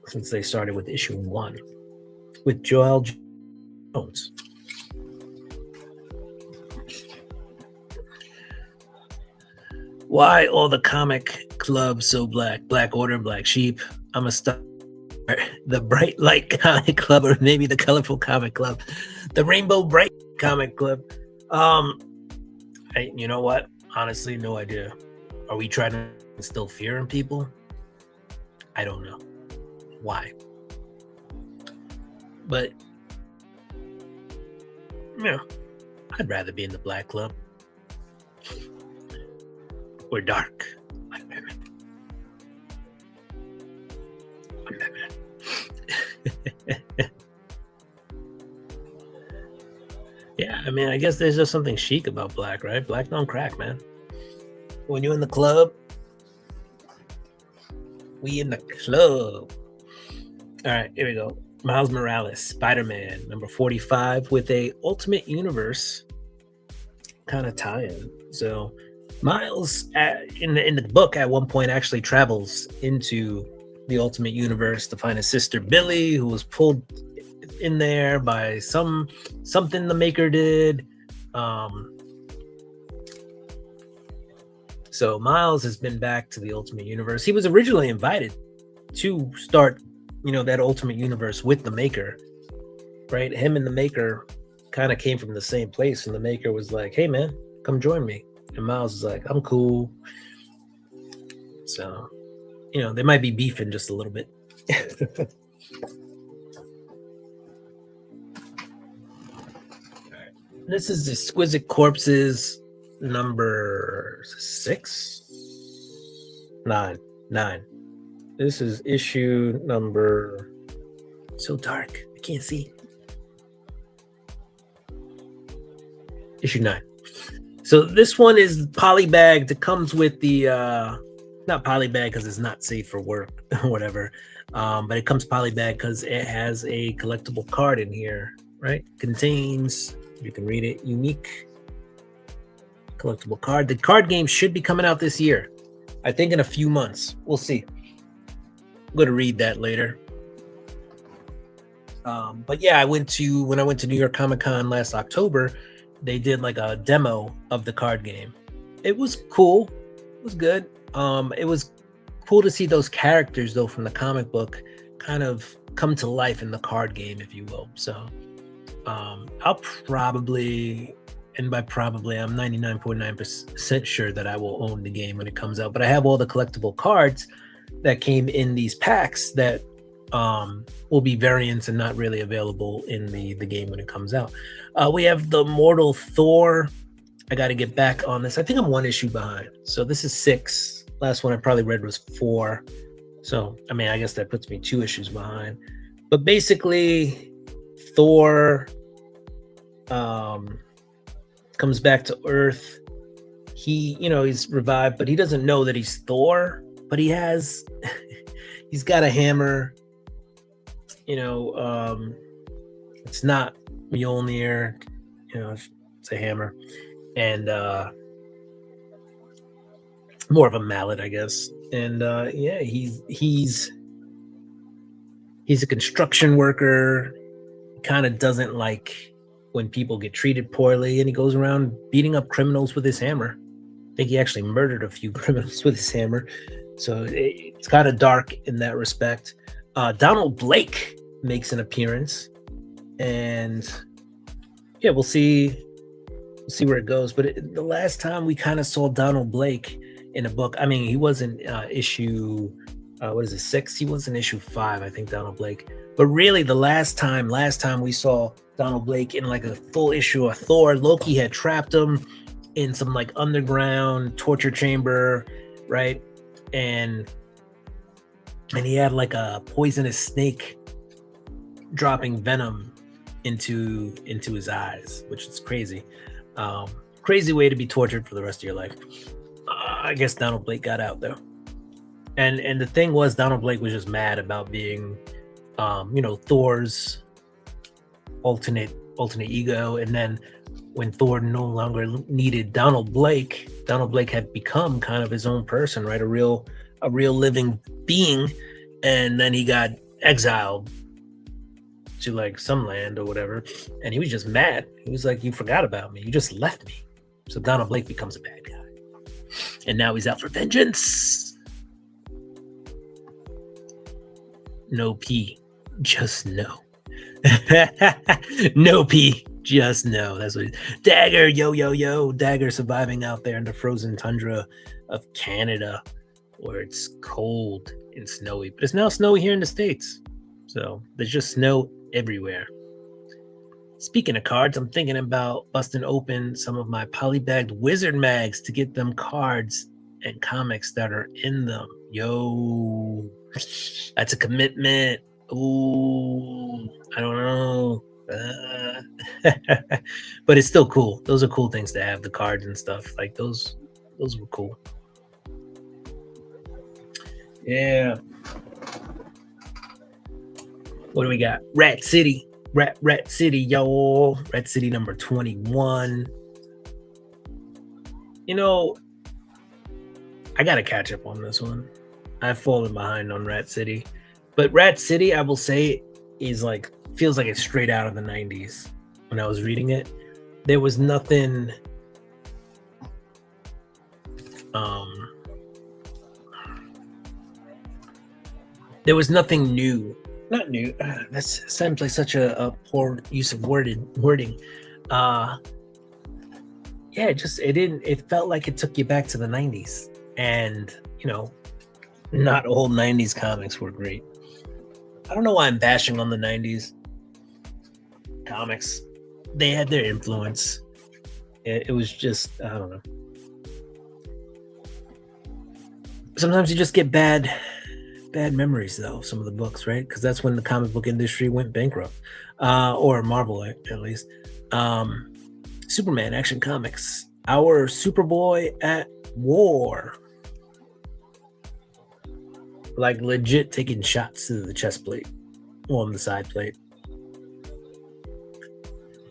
since they started with issue 1 with Joelle Jones. Why all the comic clubs so black? Black Order, Black Sheep. I'm a star. The Bright Light Comic Club, or maybe the Colorful Comic Club, the Rainbow Bright Comic Club. You know what? Honestly, no idea. Are we trying to instill fear in people? I don't know. Why? But yeah, I'd rather be in the Black Club. Or dark. Like Batman. I'm Batman. Yeah, I mean, I guess there's just something chic about black, right? Black don't crack, man. When you're in the club, we in the club. All right, here we go. Miles Morales, Spider-Man, number 45, with a Ultimate Universe kind of tie-in. So Miles, in the book, at one point actually travels into the Ultimate Universe to find his sister Billy, who was pulled in there by something the Maker did. So Miles has been back to the Ultimate Universe. He was originally invited to start, that Ultimate Universe with the Maker, right? Him and the Maker kind of came from the same place, and the Maker was like, "Hey, man, come join me." And Miles is like, "I'm cool." So, they might be beefing just a little bit. This is Exquisite Corpses number 9. This is issue number, so dark, I can't see. Issue 9. So this one is polybagged. It comes with the, not polybagged because it's not safe for work or whatever, but it comes polybagged because it has a collectible card in here, right? Contains, you can read it, unique collectible card. The card game should be coming out this year. I think in a few months. We'll see. I'm going to read that later. But yeah, when I went to New York Comic Con last October, they did like a demo of the card game. It was cool. It was good. It was cool to see those characters though from the comic book kind of come to life in the card game, if you will. So I'll probably, and by probably, I'm 99.9% sure that I will own the game when it comes out. But I have all the collectible cards that came in these packs that will be variants and not really available in the game when it comes out. We have the Mortal Thor. I got to get back on this. I think I'm one issue behind. So this is 6. Last one I probably read was 4. So, I mean, I guess that puts me 2 issues behind. But basically, Thor comes back to Earth. He's revived, but he doesn't know that he's Thor. But he's got a hammer. It's not Mjolnir. It's a hammer. And more of a mallet, I guess. And he's a construction worker. Kind of doesn't like when people get treated poorly, and he goes around beating up criminals with his hammer. I think he actually murdered a few criminals with his hammer. So it's kind of dark in that respect. Donald Blake makes an appearance, and we'll see where it goes. But the last time we kind of saw Donald Blake in a book, I mean, he wasn't issue 6? He was in issue 5, I think, Donald Blake. But really, the last time we saw Donald Blake in like a full issue of Thor, Loki had trapped him in some like underground torture chamber, right? And he had like a poisonous snake dropping venom into his eyes, which is crazy. Crazy way to be tortured for the rest of your life. I guess Donald Blake got out though. And the thing was, Donald Blake was just mad about being Thor's alternate ego. And then when Thor no longer needed Donald Blake had become kind of his own person, right? A real living being. And then he got exiled to like some land or whatever, and he was just mad. He was like, you forgot about me, you just left me. So Donald Blake becomes a bad guy, and now he's out for vengeance. No P, just no. No P, just no. That's what Dagger, yo. Dagger surviving out there in the frozen tundra of Canada, where it's cold and snowy. But it's now snowy here in the States. So there's just snow everywhere. Speaking of cards, I'm thinking about busting open some of my polybagged Wizard mags to get them cards and comics that are in them. Yo, that's a commitment. Ooh, I don't know. But it's still cool. Those are cool things to have, the cards and stuff. Like those were cool. Yeah. What do we got? Rat City. Rat City, y'all. Rat City number 21. I gotta catch up on this one. I've fallen behind on Rat City. But Rat City, I will say, feels like it's straight out of the 90s. When I was reading it, there was nothing new. Not new. That sounds like such a poor use of wording. It felt like it took you back to the 90s. And, not all 90s comics were great. I don't know why I'm bashing on the 90s comics. They had their influence. It was just, I don't know. Sometimes you just get bad memories, though, some of the books, right? Because that's when the comic book industry went bankrupt. Or Marvel, at least. Superman Action Comics. Our Superboy at War. Like legit taking shots to the chest plate. Or on the side plate.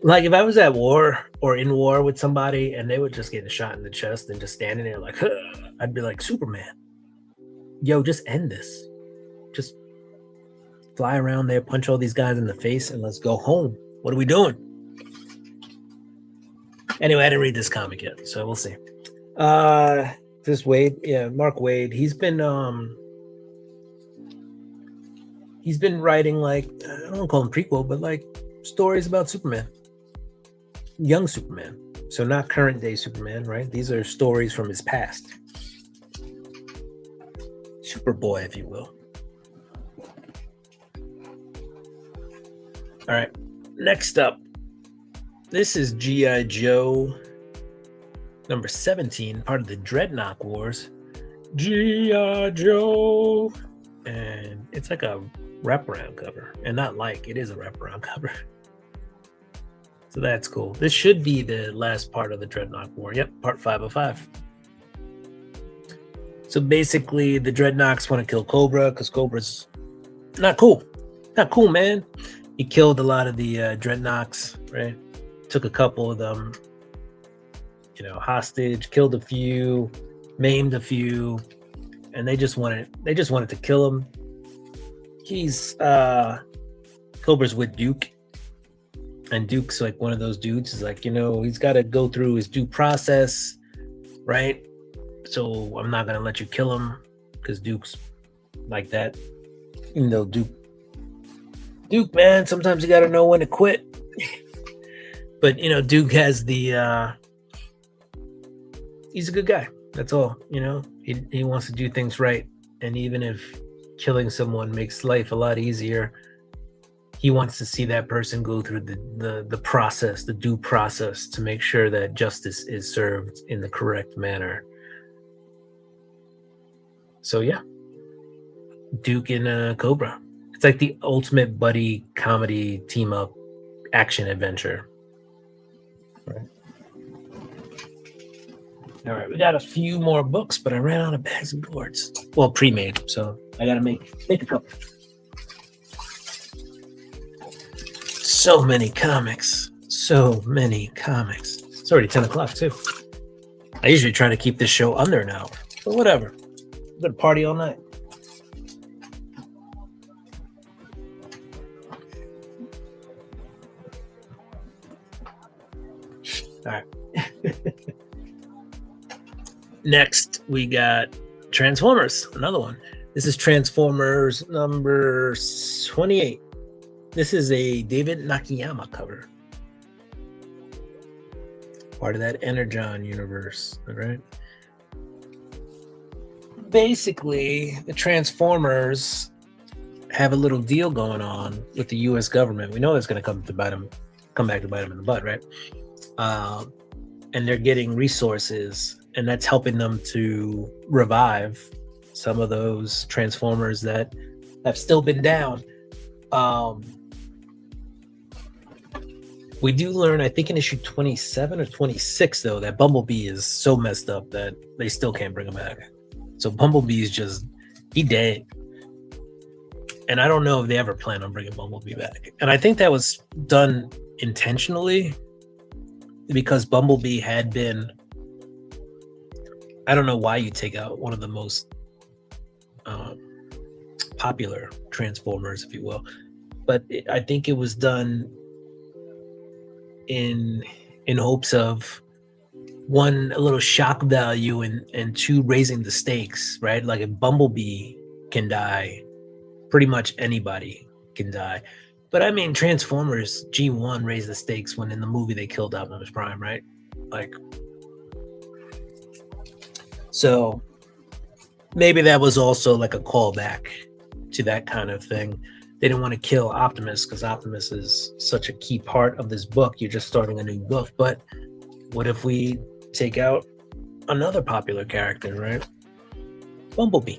Like if I was at war or in war with somebody and they were just getting shot in the chest and just standing there like, huh, I'd be like, Superman, yo, just end this. Just fly around there, punch all these guys in the face, and let's go home. What are we doing? Anyway, I didn't read this comic yet, so we'll see. This Wade, Mark Waid, he's been writing like, I don't want to call him prequel, but like stories about Superman. Young Superman. So not current day Superman, right? These are stories from his past. Superboy, if you will. All right, next up, this is G.I. Joe number 17, part of the Dreadnought Wars. G.I. Joe. And it's like a wraparound cover. And not like, it is a wraparound cover. So that's cool. This should be the last part of the Dreadnought War. Yep, part 505. So basically, the Dreadnoks want to kill Cobra because Cobra's not cool. Not cool, man. He killed a lot of the Dreadnoks, right? Took a couple of them, hostage, killed a few, maimed a few, and they just wanted to kill him. He's Cobra's with Duke, and Duke's like one of those dudes. Is like, he's got to go through his due process, right? So I'm not gonna let you kill him because Duke's like that. Even though Duke, man, sometimes you gotta know when to quit. But Duke has the he's a good guy. That's all. He wants to do things right, and even if killing someone makes life a lot easier, he wants to see that person go through the process, the due process, to make sure that justice is served in the correct manner. So yeah, Duke and Cobra. It's like the ultimate buddy comedy team up action adventure. Right. All right, we got a few more books, but I ran out of bags and boards. Well, pre-made, so I gotta make a couple. So many comics. It's already 10 o'clock too. I usually try to keep this show under an hour, but whatever. I'm gonna party all night. All right. Next, we got Transformers, another one. This is Transformers number 28. This is a David Nakayama cover. Part of that Energon universe, all right? Basically, the Transformers have a little deal going on with the U.S. government. We know it's going to come back to bite them in the butt, right? And they're getting resources, and that's helping them to revive some of those Transformers that have still been down. We do learn, I think in issue 27 or 26, though, that Bumblebee is so messed up that they still can't bring him back. So Bumblebee is he dead. And I don't know if they ever plan on bringing Bumblebee back. And I think that was done intentionally because Bumblebee had been, I don't know why you take out one of the most popular Transformers, if you will, but I think it was done in hopes of, one, a little shock value, and two, raising the stakes, right? Like if Bumblebee can die, pretty much anybody can die. But I mean, Transformers G1 raised the stakes when in the movie they killed Optimus Prime, right? Like, so maybe that was also like a callback to that kind of thing. They didn't want to kill Optimus because Optimus is such a key part of this book. You're just starting a new book. But what if we take out another popular character, right? Bumblebee.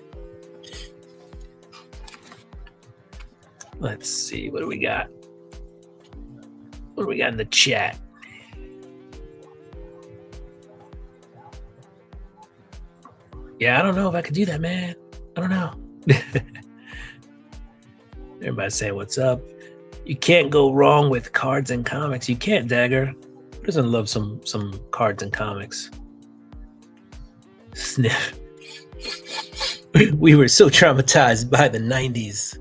Let's see, what do we got? What do we got in the chat? Yeah, I don't know if I could do that, man. I don't know. Everybody saying what's up. You can't go wrong with cards and comics. You can't, Dagger. Who doesn't love some cards and comics? Sniff. We were so traumatized by the 90s.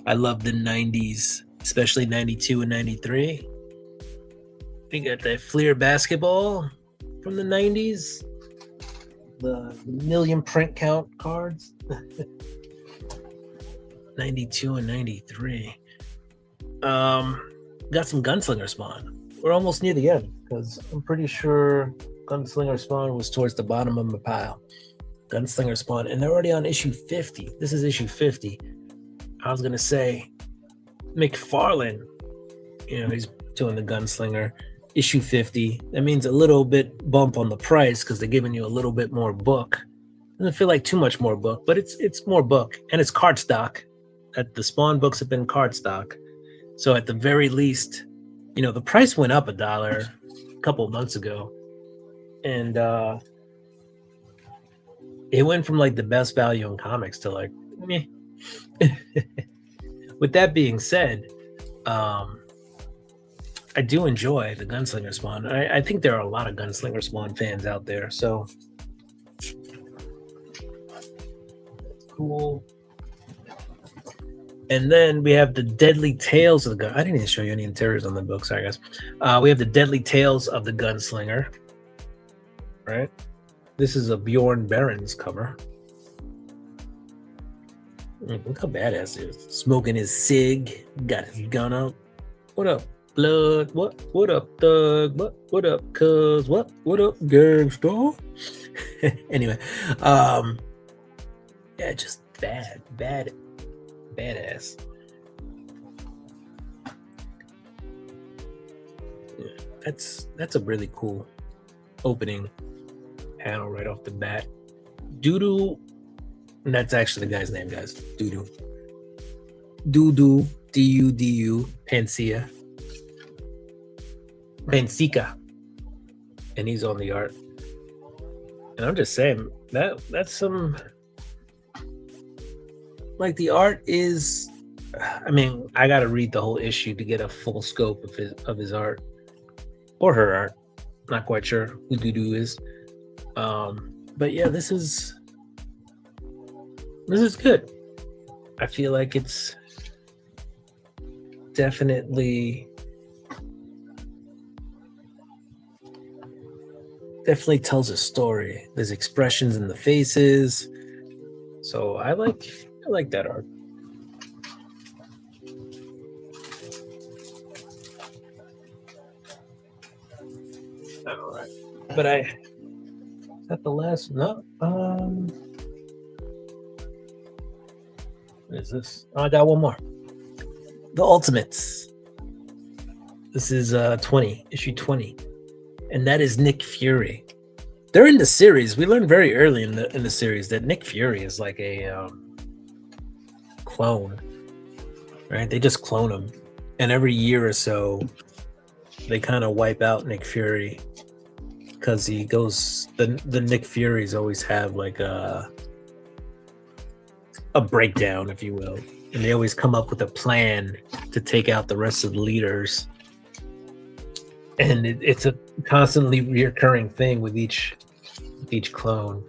I love the 90s, especially 92 and 93. We got that Fleer basketball from the 90s. The million print count cards. 92 and 93. Got some Gunslinger Spawn. We're almost near the end because I'm pretty sure Gunslinger Spawn was towards the bottom of my pile. Gunslinger Spawn, and they're already on issue 50. This is issue 50. I was gonna say, McFarlane, he's doing the Gunslinger issue 50. That means a little bit bump on the price because they're giving you a little bit more book. Doesn't feel like too much more book, but it's more book, and it's cardstock. The Spawn books have been cardstock, so at the very least, the price went up $1 a couple of months ago, and it went from like the best value in comics to like meh. With that being said, I do enjoy the Gunslinger Spawn. I think there are a lot of Gunslinger Spawn fans out there, so cool. And then we have the Deadly Tales of the Gun. I didn't even show you any interiors on the book, sorry guys. We have the Deadly Tales of the Gunslinger. Right? This is a Bjorn Barons cover. Look how badass he is. Smoking his cig, got his gun out. What up, blood? What up, thug? What up, cuz? What up, gangster? Anyway, yeah, just badass. Yeah, that's a really cool opening panel right off the bat. Doodoo, and that's actually the guy's name, guys. Doodoo, D-U-D-U, Pansia, and he's on the art. And I'm just saying that's some. Like, the art is, I mean, I gotta read the whole issue to get a full scope of his art, or her art. Not quite sure who Doodoo is, but yeah, this is good. I feel like it's definitely tells a story. There's expressions in the faces, so I like that art. All right, but is that the last? No. What is this? Oh, I got one more. The Ultimates. This is 20, issue 20, and that is Nick Fury. They're in the series. We learned very early in the series that Nick Fury is like a clone, right? They just clone him, and every year or so they kind of wipe out Nick Fury because he goes. The Nick Furies always have like a breakdown, if you will, and they always come up with a plan to take out the rest of the leaders, and it's a constantly reoccurring thing with each clone,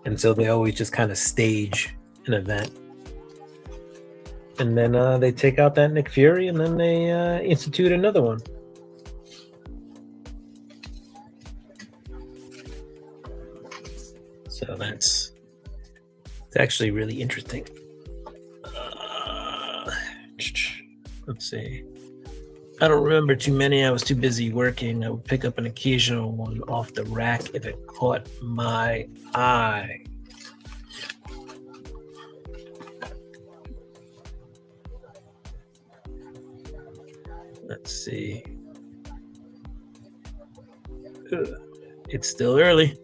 and so they always just kind of stage an event. And then they take out that Nick Fury, and then they institute another one. So it's actually really interesting. Let's see. I don't remember too many. I was too busy working. I would pick up an occasional one off the rack if it caught my eye. Let's see. It's still early.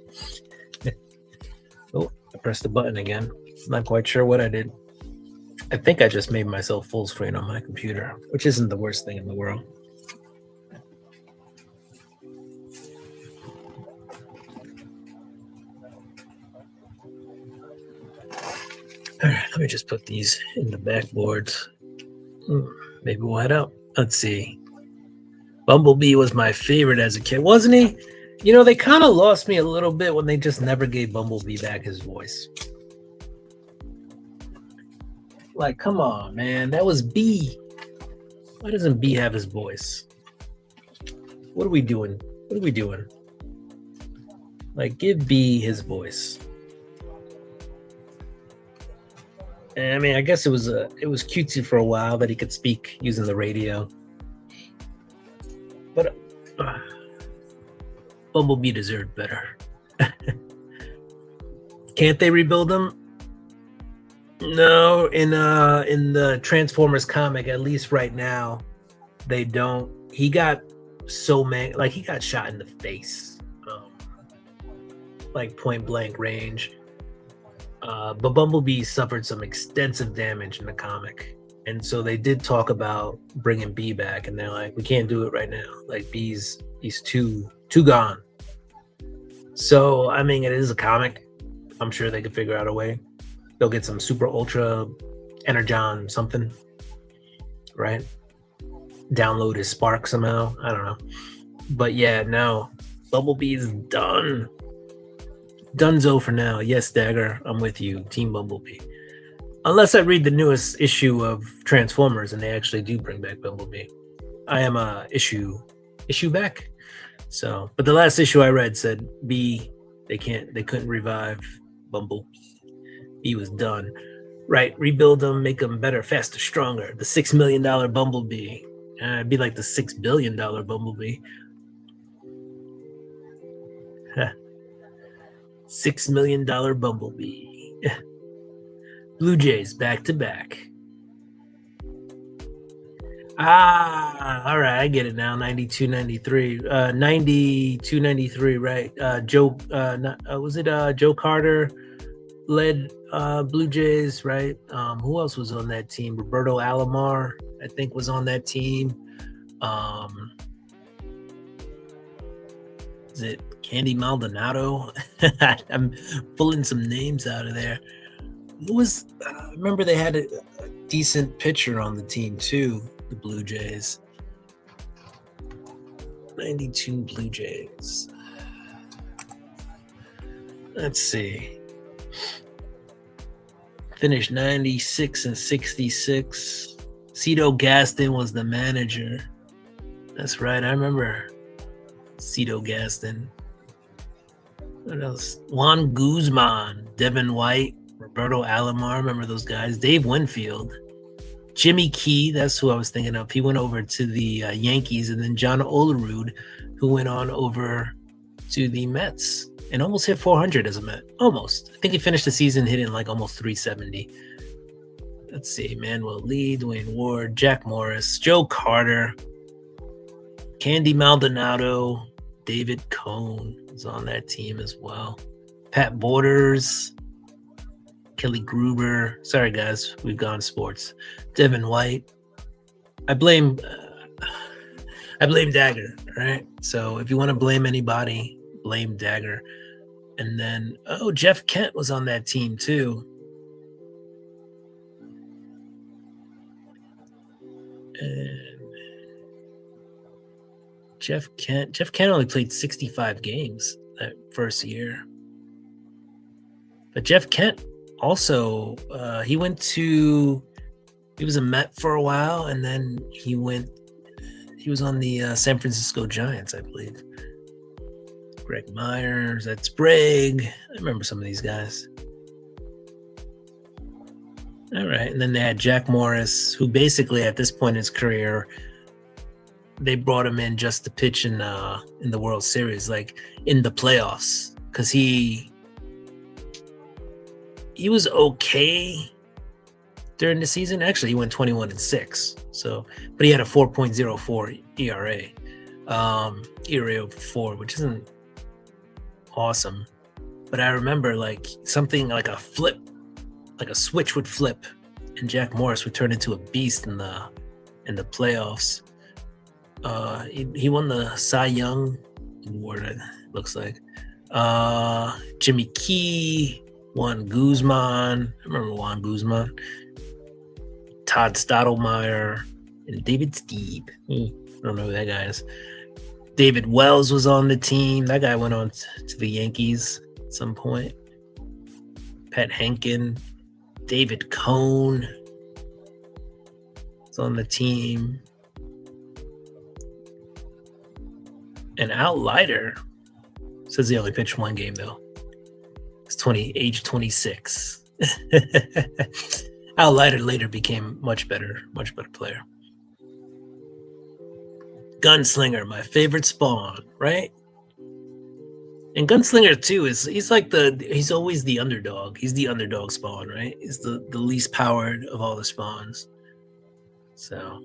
Oh, I pressed the button again. Not quite sure what I did. I think I just made myself full screen on my computer, which isn't the worst thing in the world. All right, let me just put these in the backboards. Maybe we'll head out. Let's see. Bumblebee was my favorite as a kid, wasn't he? You know, they kind of lost me a little bit when they just never gave Bumblebee back his voice. Like, come on, man. That was B. Why doesn't B have his voice? What are we doing? What are we doing? Like, give B his voice. And, I mean, I guess it was cutesy for a while that he could speak using the radio. But Bumblebee deserved better. Can't they rebuild him? No, in the Transformers comic, at least right now, they don't. He got so many, like he got shot in the face, like point blank range. But Bumblebee suffered some extensive damage in the comic, and so they did talk about bringing B back, and they're like, we can't do it right now. Like he's too gone. So I mean, it is a comic. I'm sure they could figure out a way. They'll get some super ultra energon something, right? Download his spark somehow. I don't know. But yeah, no. Bumblebee's done. Dunzo for now. Yes, Dagger, I'm with you. Team Bumblebee. Unless I read the newest issue of Transformers and they actually do bring back Bumblebee. I am a issue back. So, but the last issue I read said B, they couldn't revive Bumblebee. He was done. Right, rebuild them, make them better, faster, stronger. The $6 million Bumblebee. It'd be like the $6 billion Bumblebee. $6 million Bumblebee. Blue Jays back to back. All right, I get it now. 92, 93. 92, 93, right? Joe, was it Joe Carter led Blue Jays, right? Who else was on that team? Roberto Alomar, I think, was on that team. Is it Candy Maldonado? I'm pulling some names out of there. I remember they had a decent pitcher on the team too, the Blue Jays. 92 Blue Jays. Let's see. Finished 96 and 66. Cito Gaston was the manager. That's right, I remember Cito Gaston. What else? Juan Guzman, Devin White, Roberto Alomar. Remember those guys? Dave Winfield. Jimmy Key, that's who I was thinking of. He went over to the Yankees, and then John Olerud, who went on over to the Mets and almost hit 400 as a Met. Almost. I think he finished the season hitting like almost 370. Let's see. Manuel Lee, Dwayne Ward, Jack Morris, Joe Carter, Candy Maldonado, David Cone was on that team as well. Pat Borders, Kelly Gruber. Sorry, guys, we've gone sports. Devin White. I blame Dagger, right? So if you want to blame anybody, blame Dagger. And then, Jeff Kent was on that team too. And Jeff Kent only played 65 games that first year. But Jeff Kent also, he was a Met for a while, and then he was on the San Francisco Giants, I believe. Greg Myers, that's Sprague. I remember some of these guys. All right, and then they had Jack Morris, who basically at this point in his career, they brought him in just to pitch in the World Series, like in the playoffs, because he was okay during the season. Actually, he went 21-6. So, but he had a 4.04 ERA, ERA of 4, which isn't awesome. But I remember like something like a flip, like a switch would flip, and Jack Morris would turn into a beast in the playoffs. He won the Cy Young Award, it looks like. Jimmy Key, Juan Guzman. I remember Juan Guzman. Todd Stottlemyre, and David Steeb. I don't know who that guy is. David Wells was on the team. That guy went on to the Yankees at some point. Pat Henkin. David Cone was on the team. And Al Leiter says he only pitched one game, though. He's age 26. Al Leiter later became much better player. Gunslinger, my favorite Spawn, right? And Gunslinger too he's always the underdog. He's the underdog spawn, right? He's the least powered of all the spawns. So,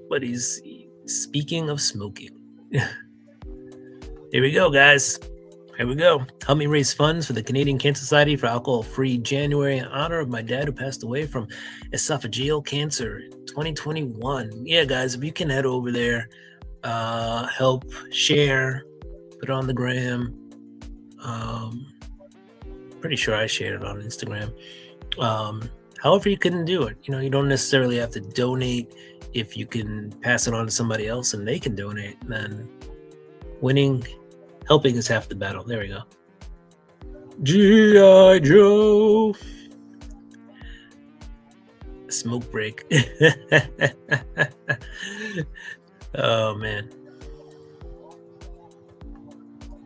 but he's speaking of smoking. Here we go, guys. Here we go. Help me raise funds for the Canadian Cancer Society for Alcohol-Free January in honor of my dad who passed away from esophageal cancer in 2021. Yeah, guys, if you can head over there, help, share, put it on the gram. Pretty sure I shared it on Instagram. However you can do it. You don't necessarily have to donate. If you can pass it on to somebody else and they can donate, then helping is half the battle. There we go. G.I. Joe. Smoke break. Oh, man.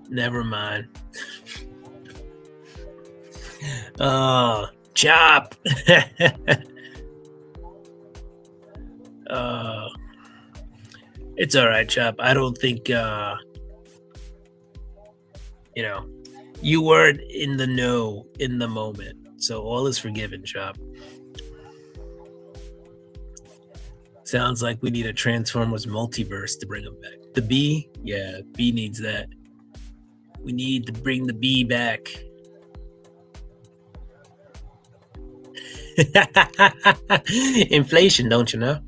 Never mind. Chop. It's all right, Chop. I don't think you weren't in the know in the moment, so all is forgiven, Chop. Sounds like we need a Transformers multiverse to bring him back. The bee? Yeah, bee needs that. We need to bring the bee back. Inflation, don't you know?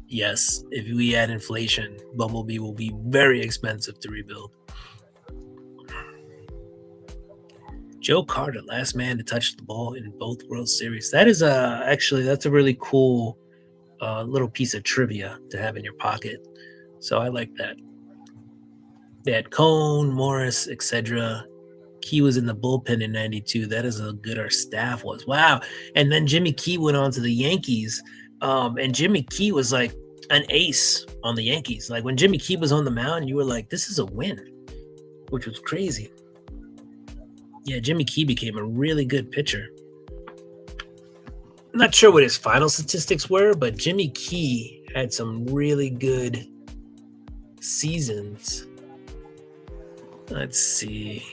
Yes, if we add inflation, Bumblebee will be very expensive to rebuild. Joe Carter, last man to touch the ball in both World Series. That is that's a really cool little piece of trivia to have in your pocket. So I like that. They had Cone, Morris, etc. Key was in the bullpen in 92. That is how good our staff was. Wow. And then Jimmy Key went on to the Yankees. And Jimmy Key was like an ace on the Yankees. Like when Jimmy Key was on the mound, you were like, this is a win, which was crazy. Yeah, Jimmy Key became a really good pitcher. I'm not sure what his final statistics were, but Jimmy Key had some really good seasons. Let's see.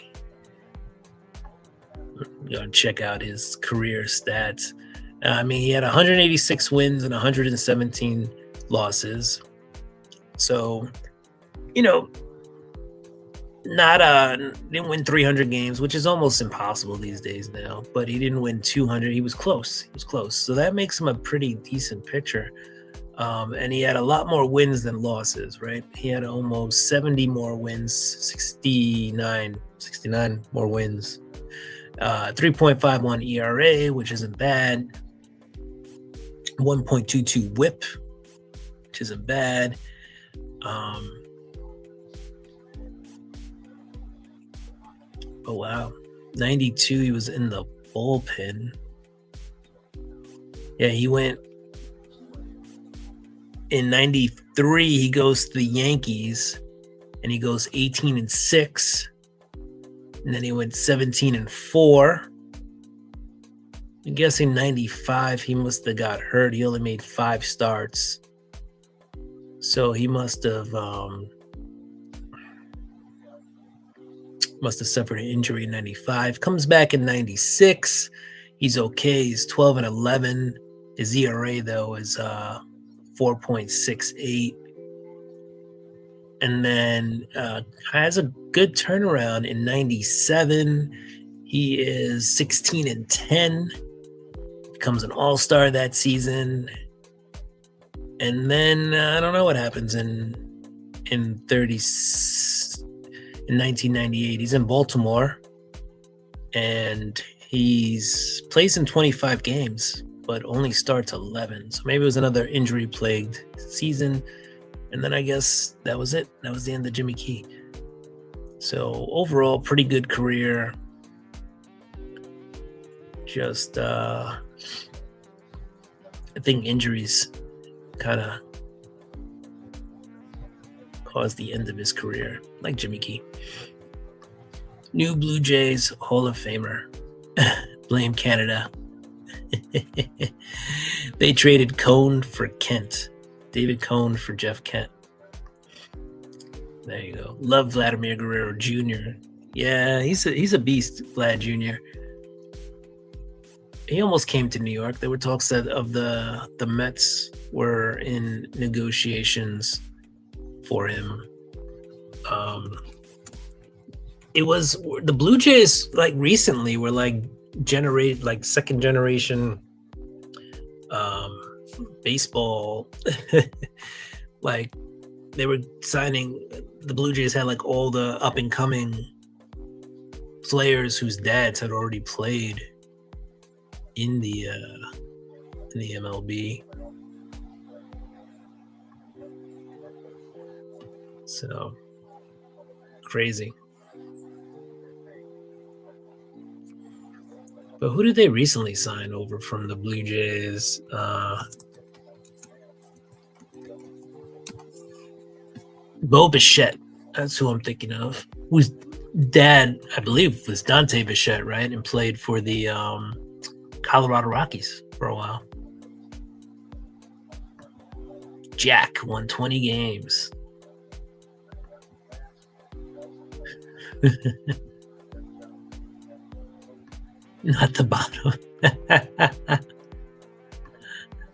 Go check out his career stats. He had 186 wins and 117 losses. So, didn't win 300 games, which is almost impossible these days now. But he didn't win 200. He was close. So that makes him a pretty decent pitcher. And he had a lot more wins than losses, right? He had almost 70 more wins, 69 more wins. 3.51 ERA, which isn't bad. 1.22 WHIP, which isn't bad. Oh, wow. 92, he was in the bullpen. Yeah, he went in 93, he goes to the Yankees, and he goes 18-6. And then he went 17-4. I'm guessing 95, he must have got hurt. He only made 5 starts. So he must have suffered an injury in 95. Comes back in 96. He's okay. He's 12-11. His ERA, though, is 4.68. And then has a good turnaround in 97. He is 16-10. Becomes an all-star that season. And then I don't know what happens in 1998. He's in Baltimore. And he's plays in 25 games, but only starts 11. So maybe it was another injury-plagued season. And then I guess that was it. That was the end of Jimmy Key. So overall, pretty good career. Just, I think injuries kind of caused the end of his career, like Jimmy Key. New Blue Jays Hall of Famer. Blame Canada. They traded Cone for Kent. David Cone for Jeff Kent. There you go. Love Vladimir Guerrero Jr. Yeah, he's a beast, Vlad Jr. He almost came to New York. There were talks that of the Mets were in negotiations for him. It was the Blue Jays like recently were like second generation baseball. Like they were signing, the Blue Jays had like all the up and coming players whose dads had already played in the MLB. So crazy. But who did they recently sign over from the Blue Jays? Bo Bichette. That's who I'm thinking of. Whose dad, I believe, was Dante Bichette, right? And played for the Colorado Rockies for a while. Jack won 20 games. Not the bottom.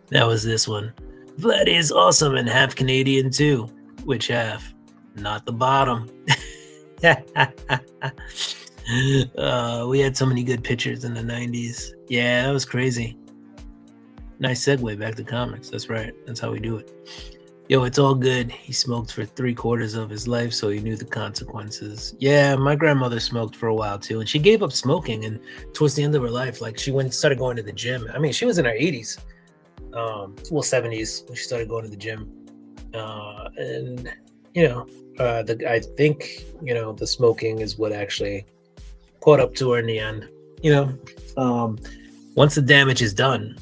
That was this one. Vlad is awesome and half Canadian too. Which half? Not the bottom. We had so many good pitchers in the 90s. Yeah, that was crazy. Nice segue back to comics. That's right. That's how we do it. Yo, it's all good. He smoked for 3/4 of his life, so he knew the consequences. Yeah, my grandmother smoked for a while too, and she gave up smoking. And towards the end of her life, like she started going to the gym. I mean, she was in her 80s, 70s when she started going to the gym. And I think the smoking is what actually caught up to her in the end. Once the damage is done,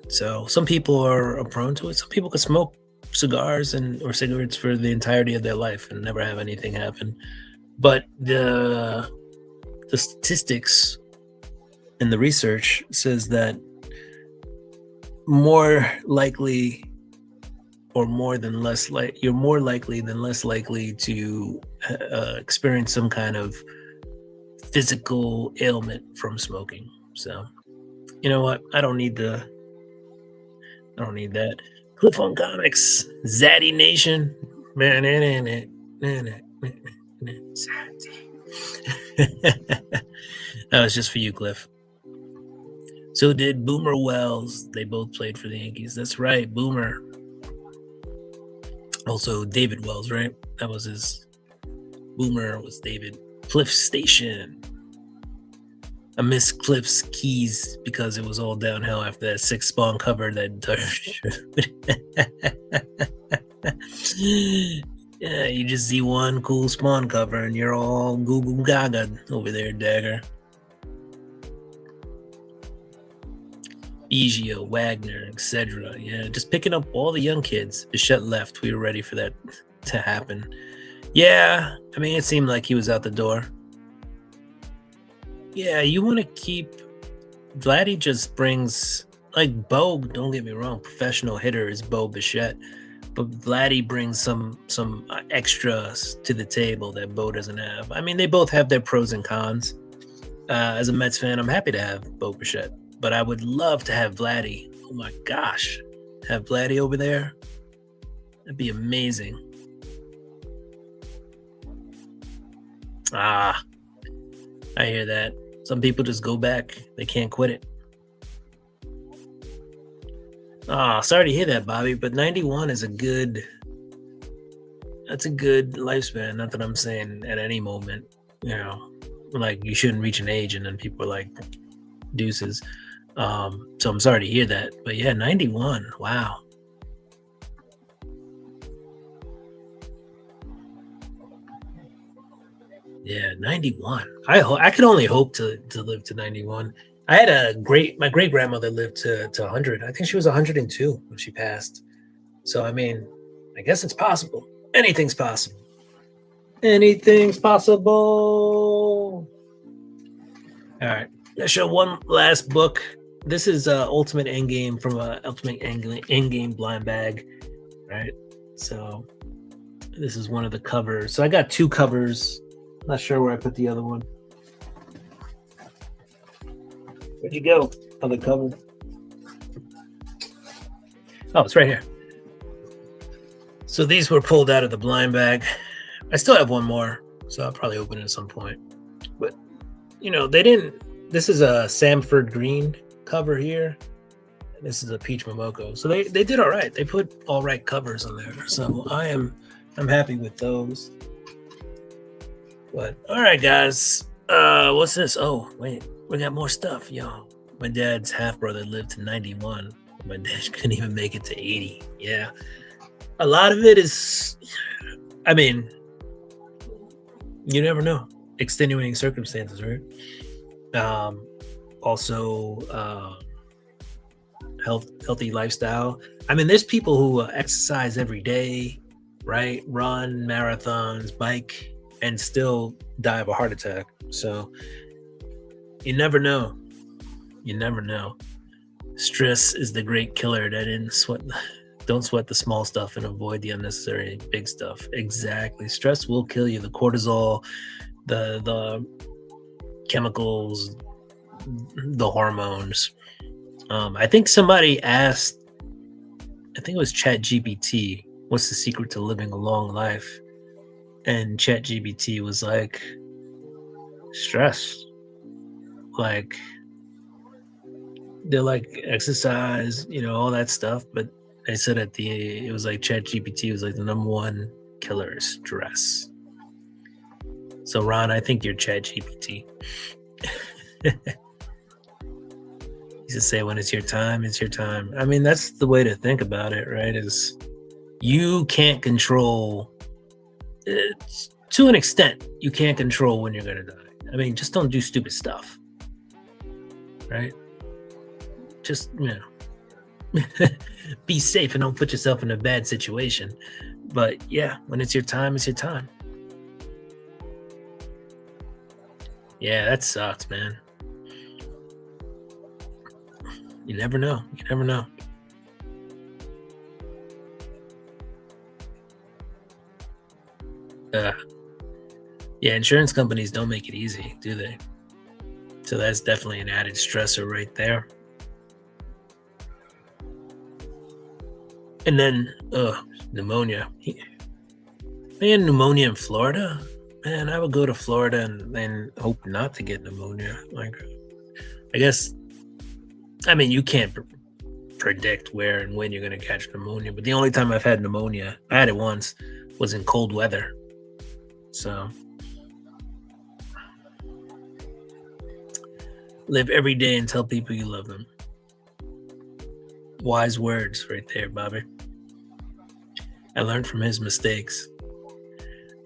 So some people are prone to it. Some people could smoke cigars or cigarettes for the entirety of their life and never have anything happen. But the statistics and the research says that more likely or more than less you're more likely than less likely to experience some kind of physical ailment from smoking. So you know what? I don't need that. Cliff on Comics, Zaddy Nation. That was just for you, Cliff. So did Boomer Wells. They both played for the Yankees. That's right, Boomer. Also David Wells, right? That was his. Boomer was David. Cliff Station. I miss Cliff's keys because it was all downhill after that 6 Spawn cover that yeah, you just see one cool Spawn cover and you're all goo goo gaga over there, Dagger. Biggio, Wagner, etc. Yeah, just picking up all the young kids. Bichette left. We were ready for that to happen. Yeah, I mean, it seemed like he was out the door. Yeah, you want to keep... Vladdy just brings... Like, Bo, don't get me wrong, professional hitter is Bo Bichette. But Vladdy brings some extras to the table that Bo doesn't have. I mean, they both have their pros and cons. As a Mets fan, I'm happy to have Bo Bichette. But I would love to have Vladdy. Oh my gosh. Have Vladdy over there? That'd be amazing. I hear that. Some people just go back. They can't quit it. Sorry to hear that, Bobby, but 91 is that's a good lifespan. Not that I'm saying at any moment, like you shouldn't reach an age and then people are like deuces. So I'm sorry to hear that, but yeah, 91. Wow. Yeah, 91. I could only hope to live to 91. I had my great grandmother lived to 100. I think she was 102 when she passed. So I mean, I guess it's possible. Anything's possible. Anything's possible. All right, let's show one last book. This is Ultimate Endgame from Ultimate Endgame blind bag. Right. So this is one of the covers. So I got 2 covers Not sure where I put the other one. Where'd you go on the cover? Oh, it's right here. So these were pulled out of the blind bag. I still have one more, so I'll probably open it at some point. But, you know, they didn't... This is a Samford Green cover here. And this is a Peach Momoko. So they did all right. They put all right covers on there. So I'm happy with those. But, all right, guys. What's this? Oh, wait. We got more stuff, yo. My dad's half-brother lived to 91. My dad couldn't even make it to 80. Yeah. A lot of it is, I mean, you never know. Extenuating circumstances, right? Also, healthy lifestyle. I mean, there's people who exercise every day, right? Run marathons, bike, and still die of a heart attack. So you never know. You never know. Stress is the great killer. Don't sweat the small stuff and avoid the unnecessary big stuff. Exactly. Stress will kill you. The cortisol, the chemicals, the hormones. I think somebody asked, I think it was ChatGPT, what's the secret to living a long life? And ChatGPT was like, stress. Like, they're like exercise, you know, all that stuff. But I said it was like ChatGPT was like the number one killer is stress. So Ron, I think you're ChatGPT. You just say when it's your time, it's your time. I mean, that's the way to think about it, right? Is you can't control, to an extent, you can't control when you're gonna die. I mean, just don't do stupid stuff, right? Just, you know, be safe and don't put yourself in a bad situation. But yeah, when it's your time, it's your time. Yeah, that sucks, man. You never know. You never know. Yeah, insurance companies don't make it easy, do they? So that's definitely an added stressor right there. And then, pneumonia. Man, pneumonia in Florida? Man, I would go to Florida and then hope not to get pneumonia. Like, I guess, I mean, you can't predict where and when you're going to catch pneumonia, but the only time I've had pneumonia, I had it once, was in cold weather. So, live every day and tell people you love them. Wise words right there, Bobby. I learned from his mistakes.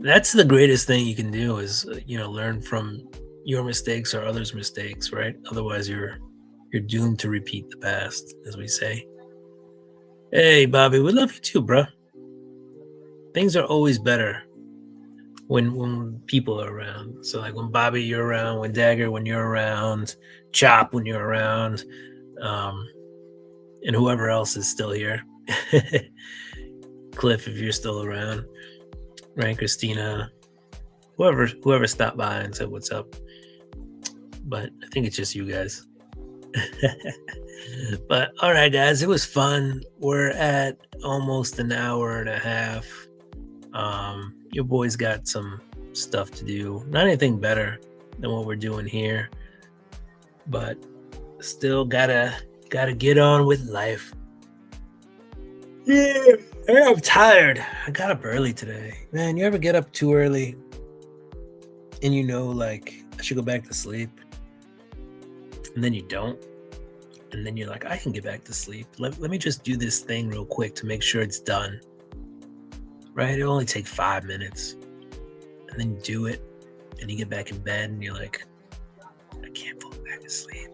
That's the greatest thing you can do is, you know, learn from your mistakes or others' mistakes, right? Otherwise, you're doomed to repeat the past, as we say. Hey, Bobby, we love you too, bro. Things are always better when people are around. So, like when Bobby, you're around, when Dagger, when you're around, Chop, when you're around, and whoever else is still here. Cliff, if you're still around, right? Christina, whoever stopped by and said what's up. But I think it's just you guys. But all right, guys, it was fun. We're at almost an hour and a half. Your boys got some stuff to do. Not anything better than what we're doing here, but still gotta get on with life. Yeah, I'm tired. I got up early today. Man, you ever get up too early and you know, like, I should go back to sleep, and then you don't, and then you're like, I can get back to sleep. Let me just do this thing real quick to make sure it's done. Right? It'll only take 5 minutes, and then you do it, and you get back in bed, and you're like, I can't fall back asleep.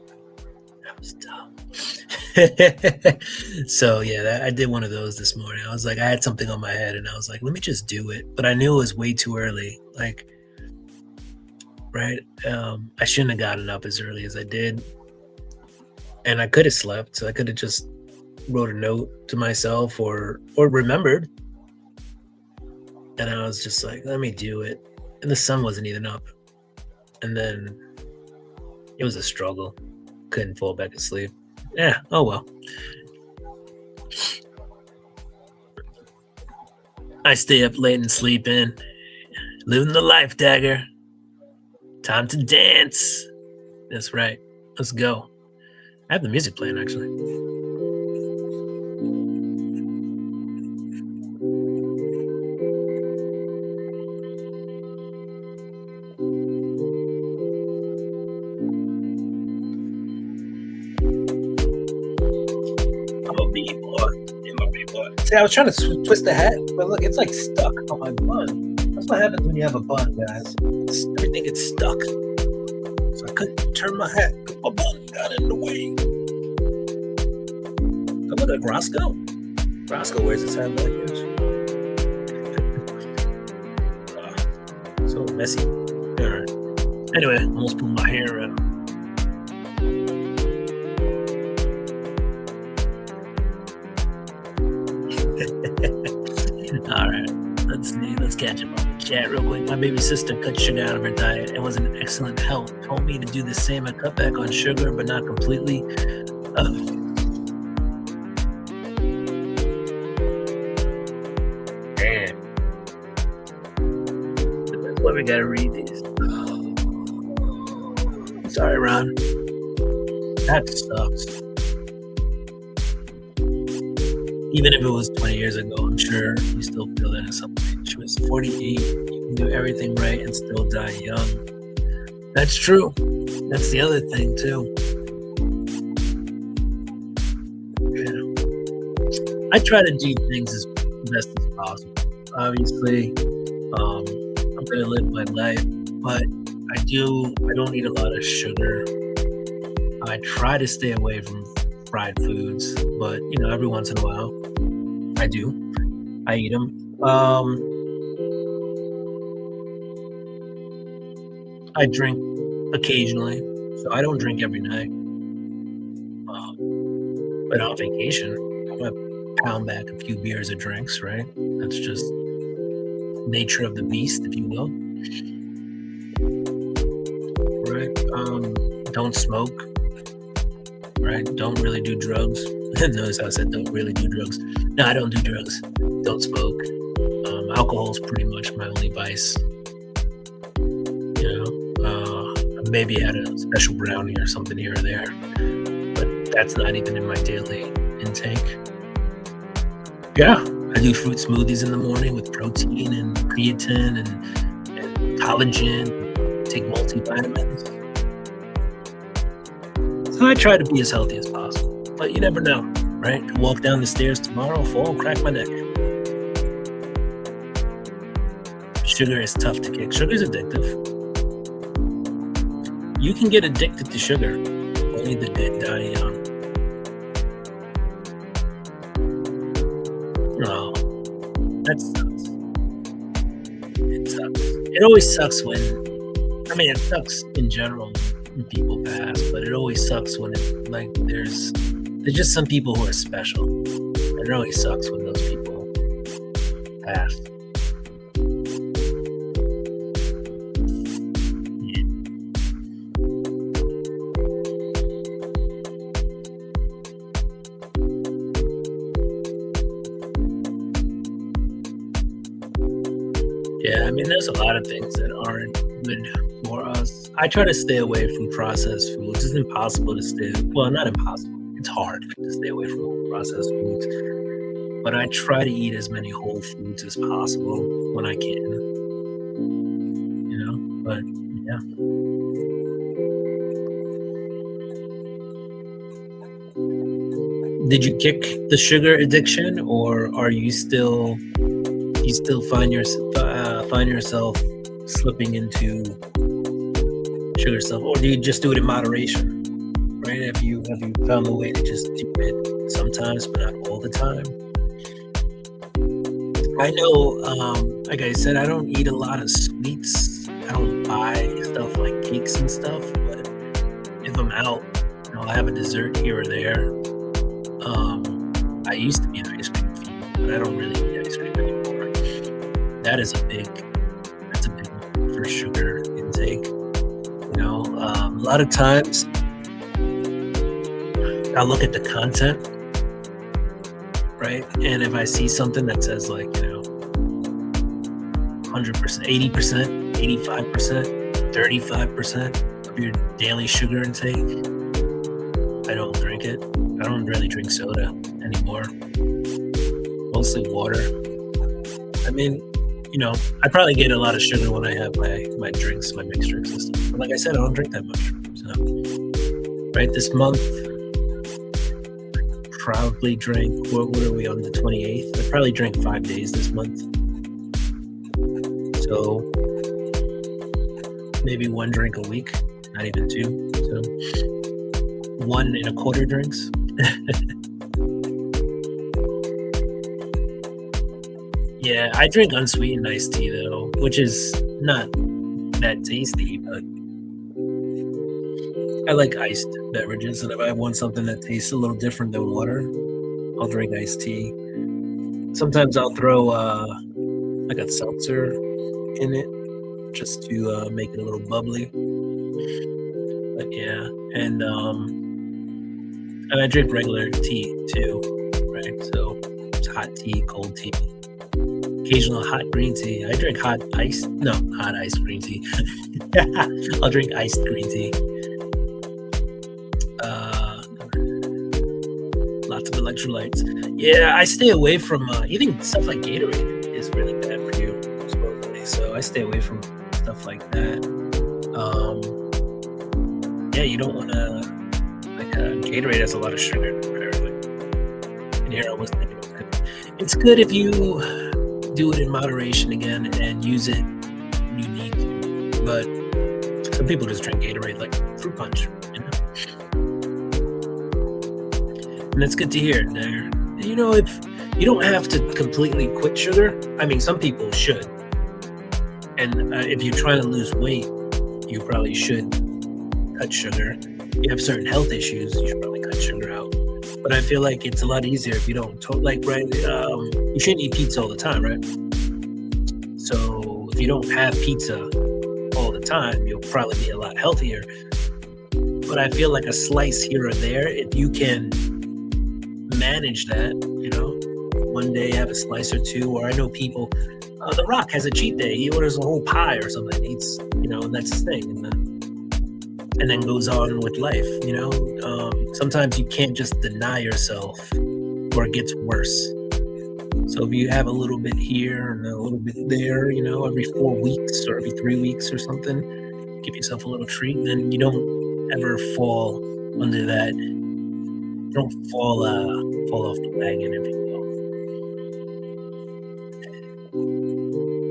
That was dumb. So yeah, I did one of those this morning. I was like, I had something on my head and I was like, let me just do it. But I knew it was way too early. Like, right? I shouldn't have gotten up as early as I did. And I could have slept. So I could have just wrote a note to myself or remembered. And I was just like, let me do it. and the sun wasn't even up. And then it was a struggle. Couldn't fall back asleep. Yeah, oh well. I stay up late and sleep in. Living the life, Dagger. Time to dance. That's right. Let's go. I have the music playing, actually. I'm a B-boy. I'm a B-boy. See, I was trying to twist the hat, but look, it's like stuck on my bun. That's what happens when you have a bun, guys. Everything gets stuck. So I couldn't turn my hat. My bun got in the way. Come look at Roscoe. Roscoe wears his hat like this. So messy. Alright. Anyway, almost pulled my hair out. Alright. Let's see. Let's catch him up. Chat real quick. My baby sister cut sugar out of her diet and was in excellent health. Told me to do the same. I cut back on sugar, but not completely. Damn. That's why we gotta read these. Sorry, Ron. That sucks. Even if it was 20 years ago, I'm sure you still feel that at some point. She was 48. You can do everything right and still die young. That's true. That's the other thing, too. Yeah. I try to do things as best as possible. Obviously, I'm going to live my life, but I don't eat a lot of sugar. I try to stay away from fried foods, but every once in a while I eat them. I drink occasionally, so I don't drink every night. But on vacation, I'm gonna pound back a few beers or drinks, right? That's just nature of the beast, if you will. Right? Don't smoke. Right? Don't really do drugs. Notice how I said don't really do drugs. No, I don't do drugs. Don't smoke. Alcohol is pretty much my only vice. I maybe had a special brownie or something here or there, but that's not even in my daily intake. Yeah, I do fruit smoothies in the morning with protein and creatine and collagen. Take multivitamins. So I try to be as healthy as possible, but you never know, right? Walk down the stairs tomorrow, fall, crack my neck. Sugar is tough to kick. Sugar is addictive. You can get addicted to sugar. Only the dead die young. Oh, that sucks. It sucks. It always sucks it sucks in general when people pass, but it always sucks when there's just some people who are special. And it always sucks when those people pass. Yeah, there's a lot of things that aren't good for us. I try to stay away from processed foods. It's impossible to not impossible. It's hard to stay away from processed foods. But I try to eat as many whole foods as possible when I can. But yeah. Did you kick the sugar addiction, or are you still find yourself slipping into sugar stuff, or do you just do it in moderation? Right? Have you found a way to just do it sometimes, but not all the time? I know, like I said, I don't eat a lot of sweets. I don't buy stuff like cakes and stuff, but if I'm out, I'll have a dessert here or there. I used to be an ice cream fiend, but I don't really eat ice cream anymore. That's a big one for your sugar intake. A lot of times I'll look at the content, right? And if I see something that says 100%, 80%, 85%, 35% of your daily sugar intake, I don't drink it. I don't really drink soda anymore. Mostly water. I mean, I probably get a lot of sugar when I have my drinks, my mixed drink system. But like I said, I don't drink that much. So, right, this month, probably drank, what are we on, the 28th? I probably drank 5 days this month. So, maybe 1 drink a week, not even 2. So, 1.25 drinks. Yeah, I drink unsweetened iced tea though, which is not that tasty, but I like iced beverages, and if I want something that tastes a little different than water, I'll drink iced tea. Sometimes I'll throw like a seltzer in it just to make it a little bubbly. But yeah, and I drink regular tea too, right? So it's hot tea, cold tea. Occasional hot green tea. I drink hot iced green tea. I'll drink iced green tea. Lots of electrolytes. Yeah, I stay away from eating stuff like Gatorade is really bad for you, supposedly. So I stay away from stuff like that. Yeah, you don't want to. Gatorade has a lot of sugar, apparently. And here I was thinking about it. It's good if you do it in moderation again and use it when you need to. But some people just drink Gatorade like fruit punch, And that's good to hear there. If you don't have to completely quit sugar, I mean, some people should. And if you're trying to lose weight, you probably should cut sugar. If you have certain health issues, you should probably cut sugar out. But I feel like it's a lot easier if you don't, you shouldn't eat pizza all the time, right? So if you don't have pizza all the time, you'll probably be a lot healthier. But I feel like a slice here or there, if you can manage that, one day have a slice or two, or I know people, The Rock has a cheat day. He orders a whole pie or something. He eats, and that's his thing. And then goes on with life, sometimes you can't just deny yourself or it gets worse. So if you have a little bit here and a little bit there, every 4 weeks or every 3 weeks or something, give yourself a little treat, then you don't ever fall under that. You don't fall off the wagon, if you will.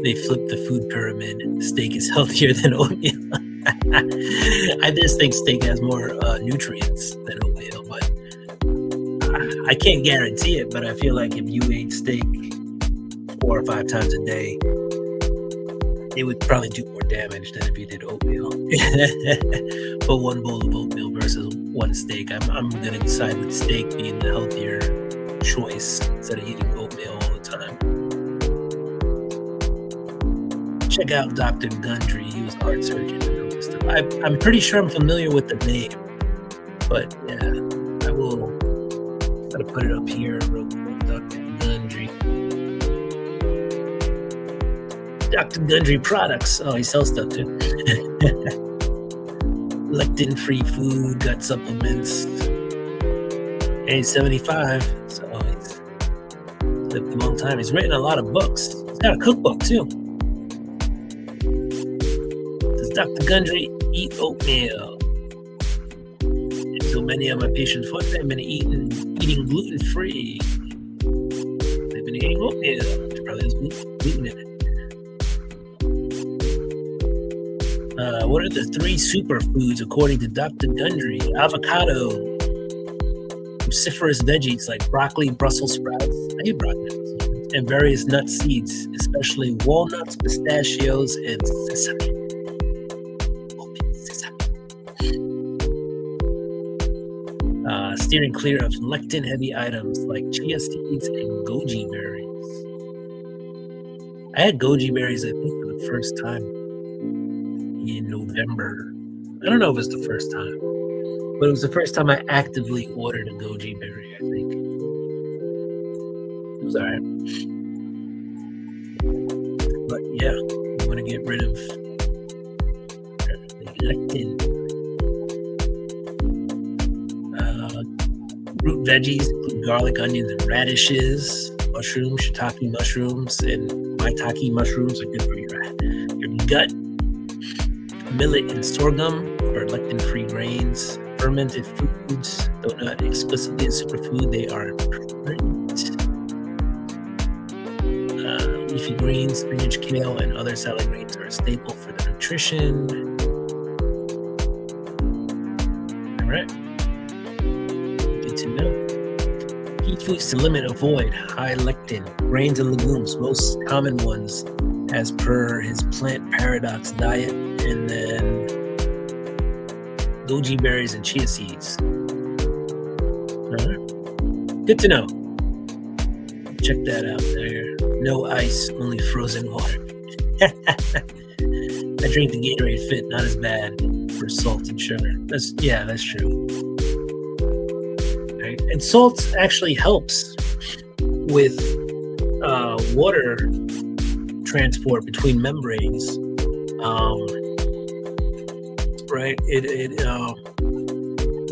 They flip the food pyramid. Steak is healthier than oatmeal. I just think steak has more nutrients than oatmeal, but I can't guarantee it. But I feel like if you ate steak 4 or 5 times a day, it would probably do more damage than if you did oatmeal. But 1 bowl of oatmeal versus 1 steak, I'm going to side with steak being the healthier choice instead of eating oatmeal all the time. Check out Dr. Gundry. He was a heart surgeon. I'm pretty sure I'm familiar with the name, but yeah, I will try to put it up here real quick. Dr. Gundry. Dr. Gundry products. Oh, he sells stuff too. Lectin-free food, gut supplements. And he's 75, so he's lived a long time. He's written a lot of books. He's got a cookbook too. Dr. Gundry, eat oatmeal. And so many of my patients have been eating gluten-free. They've been eating oatmeal, which probably has gluten in it. What are the 3 superfoods according to Dr. Gundry? Avocado, cruciferous veggies like broccoli, Brussels sprouts, I eat broccoli, and various nut seeds, especially walnuts, pistachios, and sesame. Steering clear of lectin-heavy items like chia seeds and goji berries. I had goji berries, I think, for the first time in November. I don't know if it was the first time, but it was the first time I actively ordered a goji berry, I think. It was all right. But yeah, I'm going to get rid of the lectin. Root veggies include garlic, onions, and radishes. Mushrooms, shiitake mushrooms, and maitake mushrooms are good for your gut. Millet and sorghum are lectin-free grains. Fermented foods, though not explicitly a superfood, they are important. Leafy greens, spinach, kale, and other salad greens are a staple for the nutrition. All right. Good to know. Key foods to limit, avoid high lectin. Grains and legumes, most common ones as per his plant paradox diet, and then goji berries and chia seeds. Good to know. Check that out there. No ice, only frozen water. I drink the Gatorade Fit, not as bad for salt and sugar. That's true. Right? And salt actually helps with water transport between membranes. Right? The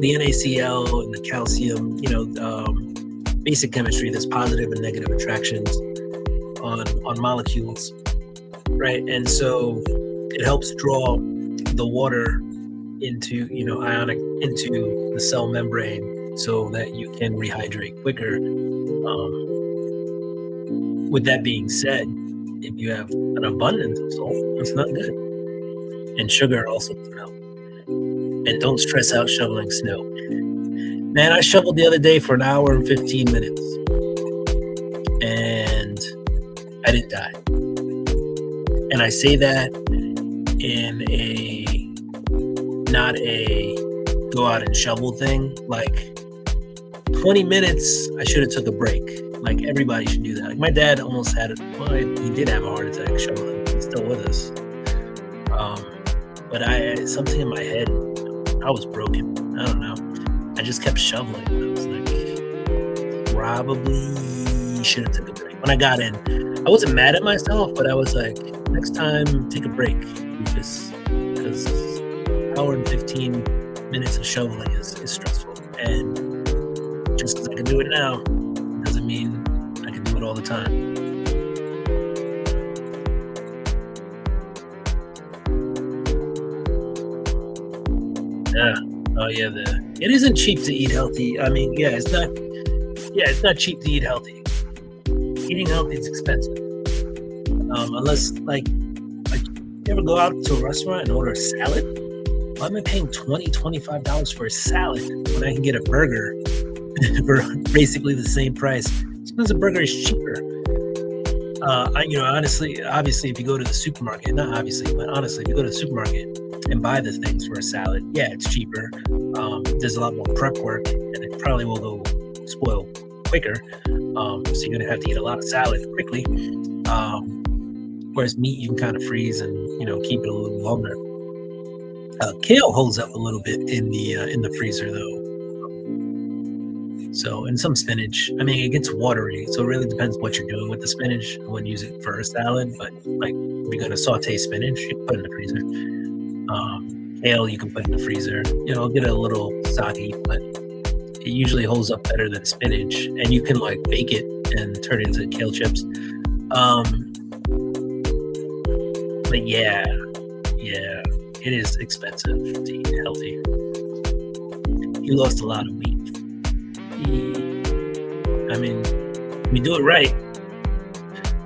NaCl and the calcium, basic chemistry, there's positive and negative attractions on molecules, right? And so it helps draw the water into, ionic into the cell membrane so that you can rehydrate quicker. With that being said, if you have an abundance of salt, it's not good. And sugar also doesn't help. And don't stress out shoveling snow. Man, I shoveled the other day for an hour and 15 minutes. And I didn't die. And I say that in not a go out and shovel thing. Like 20 minutes, I should have took a break. Like everybody should do that. Like my dad almost had it. Well, he did have a heart attack shoveling. He's still with us. But something in my head, I was broken. I don't know. I just kept shoveling. I was like, probably should have took a break. When I got in, I wasn't mad at myself, but I was like, next time, take a break. Because hour and 15 minutes of shoveling is stressful. And just because I can do it now, doesn't mean I can do it all the time. Yeah. Oh yeah. It isn't cheap to eat healthy. I mean, yeah, it's not cheap to eat healthy. Eating healthy is expensive. Unless like you ever go out to a restaurant and order a salad? Why am I paying $25 for a salad when I can get a burger for basically the same price? Sometimes a burger is cheaper. Honestly, obviously, if you go to the supermarket, not obviously, but honestly, if you go to the supermarket and buy the things for a salad, yeah, it's cheaper. There's a lot more prep work, and it probably will go spoil quicker. So you're gonna have to eat a lot of salad quickly. Whereas meat, you can kind of freeze and keep it a little longer. Kale holds up a little bit in the freezer though. So, and some spinach. I mean, it gets watery, so it really depends what you're doing with the spinach. I wouldn't use it for a salad, but like if you're gonna saute spinach, you can put it in the freezer. Kale, you can put in the freezer. It'll get a little soggy, but it usually holds up better than spinach. And you can like bake it and turn it into kale chips. But yeah, it is expensive to eat healthy. He lost a lot of weight. We do it right.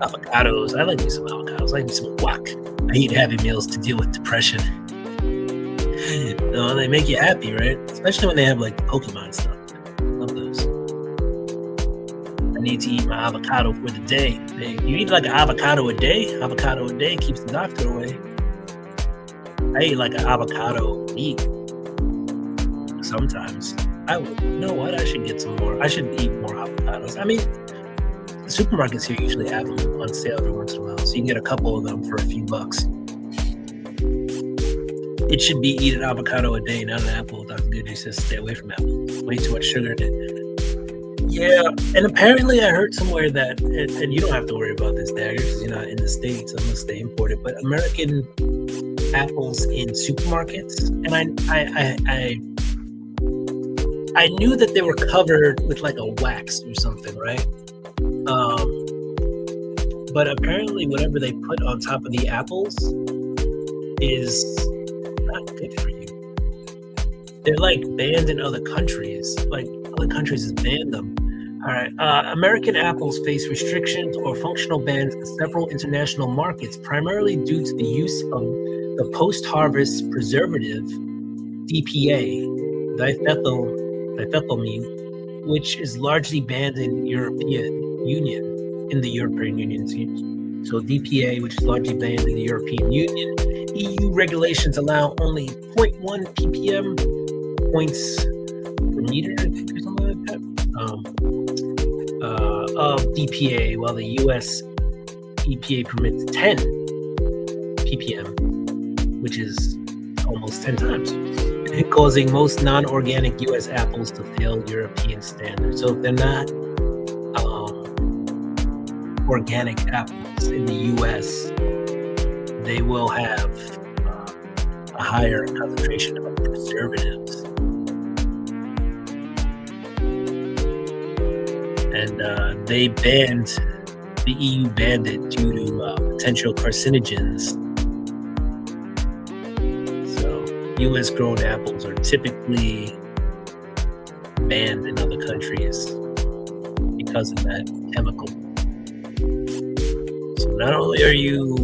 Avocados. I like me some avocados. I like me some guac. I eat heavy meals to deal with depression. They make you happy, right? Especially when they have like Pokemon stuff. Love those. I need to eat my avocado for the day. You eat like an avocado a day? Avocado a day keeps the doctor away. I eat like an avocado a week. Sometimes. You know what? I should get some more. I should eat more avocados. I mean, the supermarkets here usually have them on sale every once in a while, so you can get a couple of them for a few bucks. it should be eat an avocado a day, not an apple. Dr. Goodry says stay away from apples. Way too much sugar in it. Yeah, and apparently I heard somewhere that, and you don't have to worry about this, Dagger, because you're not in the States unless they import it, but American apples in supermarkets, and I knew that they were covered with like a wax or something, right? But apparently whatever they put on top of the apples is not good for you. They're like banned in other countries. Like other countries has banned them. All right. American apples face restrictions or functional bans in several international markets, primarily due to the use of the post-harvest preservative DPA, dithylamine, which is largely banned in the European Union. So DPA, which is largely banned in the European Union. EU regulations allow only 0.1 ppm points per liter, I think, or something like that, of DPA, while the US EPA permits 10 ppm, which is almost 10 times, causing most non-organic US apples to fail European standards. So if they're not organic apples in the US, they will have a higher concentration of preservatives. And the EU banned it due to potential carcinogens. So US grown apples are typically banned in other countries because of that chemical. So not only are you,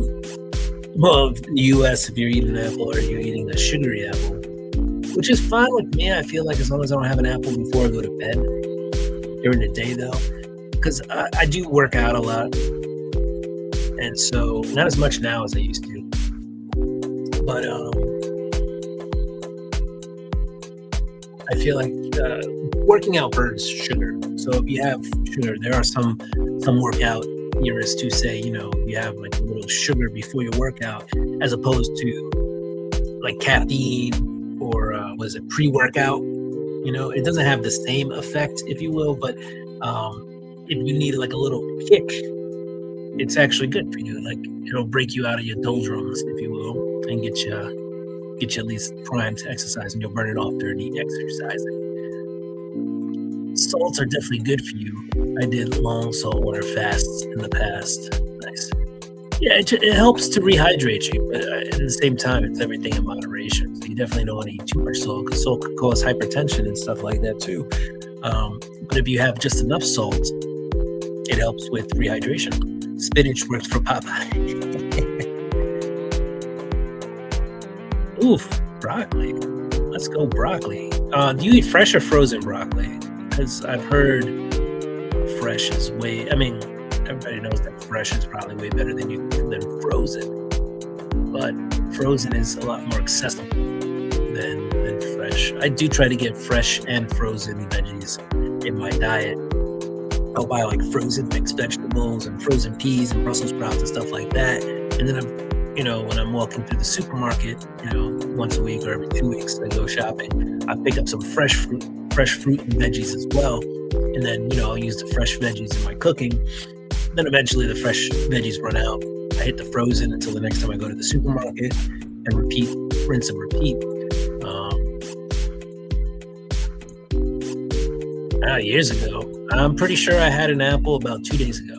well, in the US, if you're eating an apple, are you eating a sugary apple, which is fine with me. I feel like as long as I don't have an apple before I go to bed during the day, though, because I do work out a lot, and so not as much now as I used to, but I feel like working out burns sugar. So if you have sugar, there are some workout theorists to say, you know, you have like a little sugar before your workout, as opposed to like caffeine or was it pre-workout? You know, it doesn't have the same effect, if you will, but if you need like a little kick, it's actually good for you. Like it'll break you out of your doldrums, if you will, and get you at least primed to exercise, and you'll burn it off during exercising. Salts are definitely good for you. I did long salt water fasts in the past. Nice. Yeah, it helps to rehydrate you, but at the same time, it's everything in moderation. So you definitely don't want to eat too much salt, because salt could cause hypertension and stuff like that too. But if you have just enough salt, it helps with rehydration. Spinach works for Popeye. Oof, broccoli. Let's go broccoli. Do you eat fresh or frozen broccoli? Because I've heard fresh is way, I mean, everybody knows that fresh is probably way better than frozen. But frozen is a lot more accessible than fresh. I do try to get fresh and frozen veggies in my diet. I'll buy like frozen mixed vegetables and frozen peas and Brussels sprouts and stuff like that. And then when I'm walking through the supermarket, once a week or every 2 weeks, I go shopping. I pick up some fresh fruit and veggies as well. And then, I'll use the fresh veggies in my cooking. Then eventually the fresh veggies run out. I hit the frozen until the next time I go to the supermarket, and repeat, rinse and repeat. Years ago, I'm pretty sure I had an apple about 2 days ago.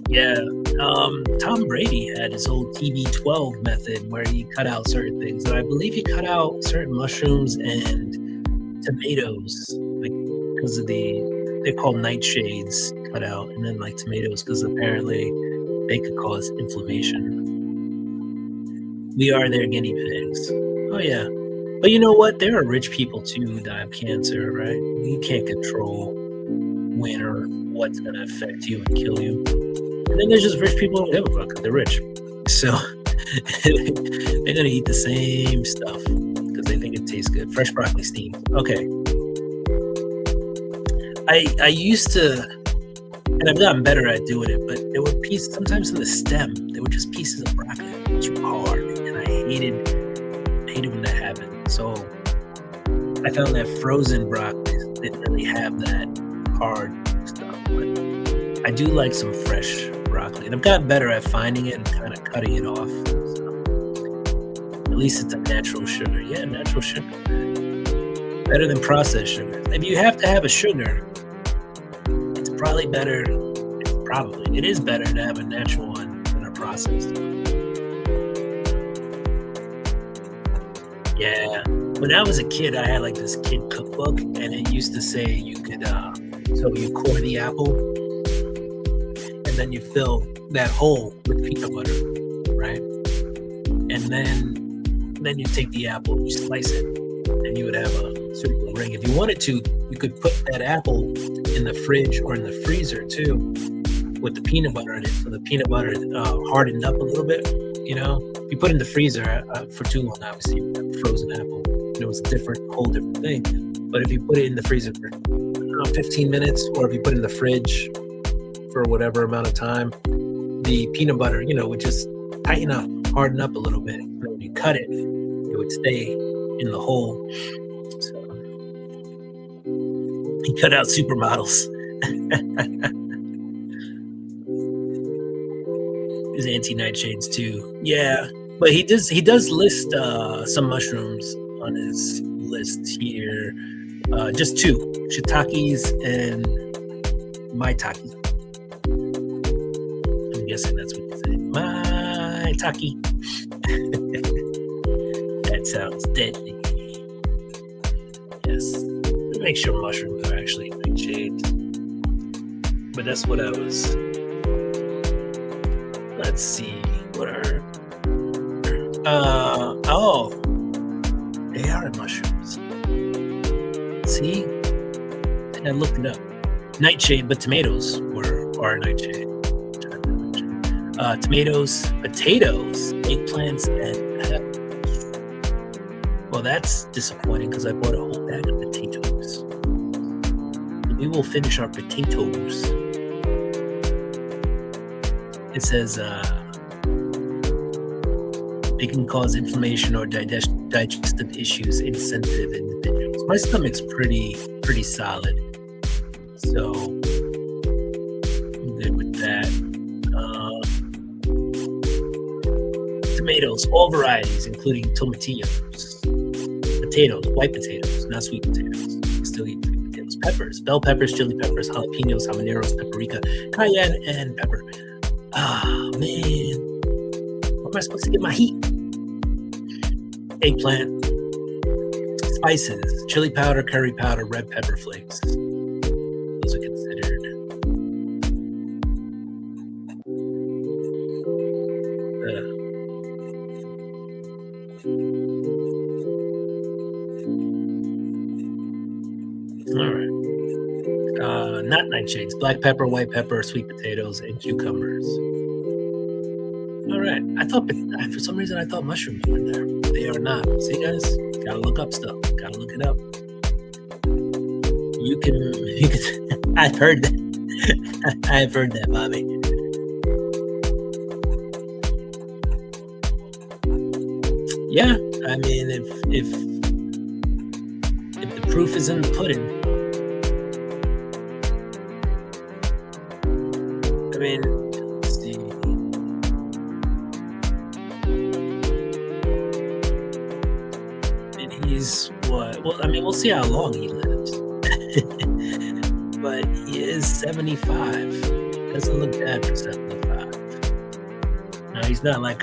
Yeah, Tom Brady had his old TB12 method where he cut out certain things, and I believe he cut out certain mushrooms and tomatoes, like because of they're called nightshades, cut out, and then like tomatoes because apparently they could cause inflammation. We are their guinea pigs. Oh yeah, but you know what? There are rich people too who die of cancer, right? You can't control when or what's going to affect you and kill you. And then there's just rich people who don't give a fuck because they're rich. So they're going to eat the same stuff because they think it tastes good. Fresh broccoli steamed. Okay. I used to, and I've gotten better at doing it, but there were pieces sometimes in the stem. There were just pieces of broccoli that were too hard, and I hated when that happened. So I found that frozen broccoli didn't really have that hard stuff. But I do like some fresh broccoli, and I've gotten better at finding it and kind of cutting it off. So at least it's a natural sugar. Yeah, natural sugar. Better than processed sugar. If you have to have a sugar, it's probably better. It is better to have a natural one than a processed one. Yeah. When I was a kid, I had like this kid cookbook, and it used to say you could, so you core the apple, and then you fill that hole with peanut butter, right? And then you take the apple, you slice it, and you would have a circular ring. If you wanted to, you could put that apple in the fridge or in the freezer too, with the peanut butter in it. So the peanut butter hardened up a little bit, you know? If you put it in the freezer for too long, obviously you have frozen apple. It was a whole different thing. But if you put it in the freezer for 15 minutes, or if you put it in the fridge for whatever amount of time, the peanut butter, would just tighten up, harden up a little bit. And when you cut it, it would stay in the hole. So he cut out supermodels. His anti-nightshades too. Yeah, but he does list some mushrooms on his list here. Just two, shiitakes and maitake. I'm guessing that's what you say. Maitake. That sounds deadly. Yes. Make sure mushrooms are actually nightshades. But that's what I was. Let's see. What are? They are mushrooms. See? And I looked it up. Nightshade, but tomatoes are nightshade. Tomatoes, potatoes, eggplants, and peppers. Well, that's disappointing because I bought a whole bag of potatoes. We will finish our potatoes. It says they can cause inflammation or digestive issues in sensitive individuals. My stomach's pretty solid, so I'm good with that. Tomatoes, all varieties, including tomatillos. Potatoes, white potatoes, not sweet potatoes. You still eat sweet potatoes. Peppers, bell peppers, chili peppers, jalapenos, habaneros, paprika, cayenne, and pepper. Ah, man. Where am I supposed to get my heat? Eggplant. Spices. Chili powder, curry powder, red pepper flakes. Those are considered. All right. Not nightshades. Black pepper, white pepper, sweet potatoes, and cucumbers. All right. For some reason, I thought mushrooms were in there. They are not. See, guys? Gotta look up stuff. Gotta look it up. You can I've heard that. I've heard that, Bobby. Yeah. I mean, if the proof is in the pudding, I mean, let's see. And he's what? Well, I mean, we'll see how long he lives. But he is 75. Doesn't look bad for 75. Now, he's not like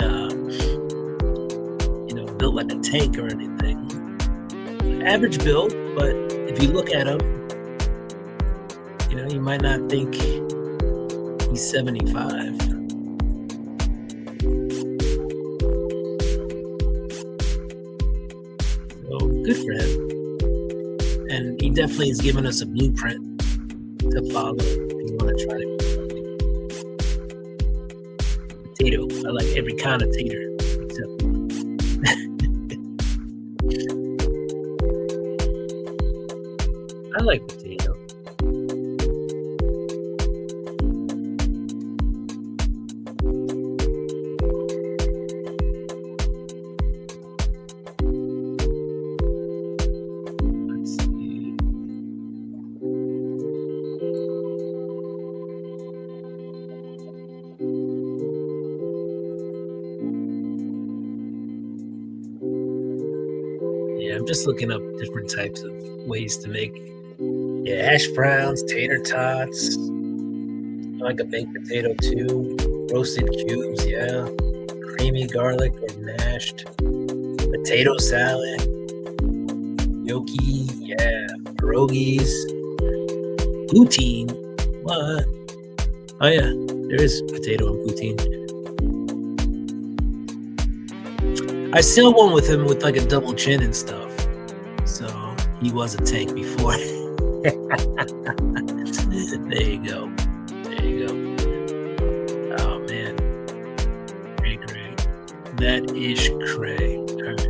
built like a tank or anything. Average build, but if you look at him, you might not think he's 75. So good for him. And he definitely has given us a blueprint to follow if you want to try to potato. I like every kind of tater except one. I like potato. just looking up different types of ways to make hash browns, tater tots. I like a baked potato too. Roasted cubes, yeah. Creamy garlic or mashed. Potato salad. Gnocchi, yeah. Pierogies. Poutine. What? Oh yeah, there is potato and poutine. I still went with him with like a double chin and stuff. So he was a tank before. There you go. There you go. Oh man. Great. That is cray. Alright.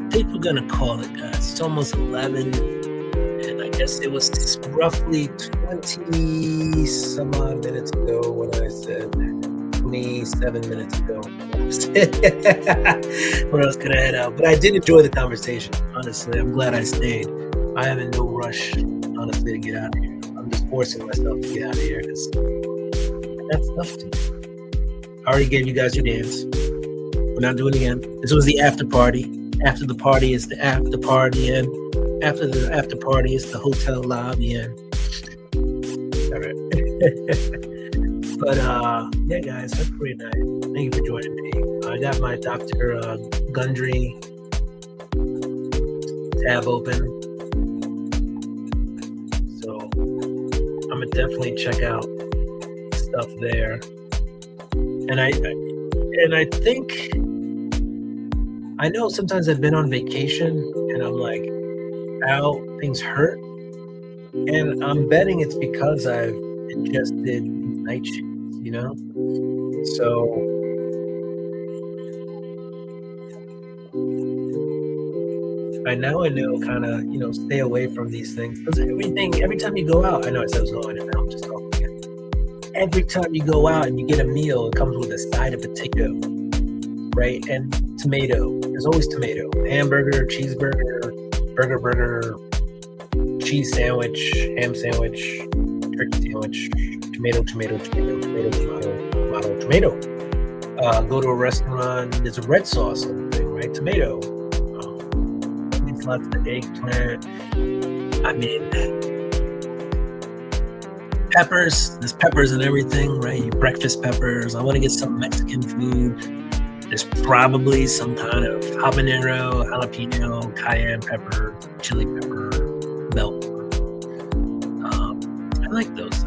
I think we're gonna call it, guys. It's almost 11. And I guess it was roughly 20 some odd minutes ago when I said 27 minutes ago when I was gonna head out. But I did enjoy the conversation, honestly. I'm glad I stayed. I am in no rush, honestly, to get out of here. I'm just forcing myself to get out of here because that's stuff to do. I already gave you guys your dance. We're not doing it again. This was the after party. After the party is the after party, and after the after party is the hotel lobby. And all right. But yeah, guys, have a great night. Thank you for joining me. I got my Dr. Gundry tab open, so I'm gonna definitely check out stuff there. And I think I know sometimes I've been on vacation and I'm like, ow, things hurt, and I'm betting it's because I've ingested these nightshades, you know? So I know kind of, stay away from these things, because every time you go out, I know it says going and I'm just talking again. Every time you go out and you get a meal, it comes with a side of potato, right? And tomato. There's always tomato. Hamburger, cheeseburger, burger, cheese sandwich, ham sandwich, turkey sandwich, tomato. Go to a restaurant, there's a red sauce on the thing, right? Tomato. Lots of eggplant. I mean, peppers. There's peppers and everything, right? Breakfast peppers. I want to get some Mexican food. There's probably some kind of habanero, jalapeno, cayenne pepper, chili pepper, milk. I like those.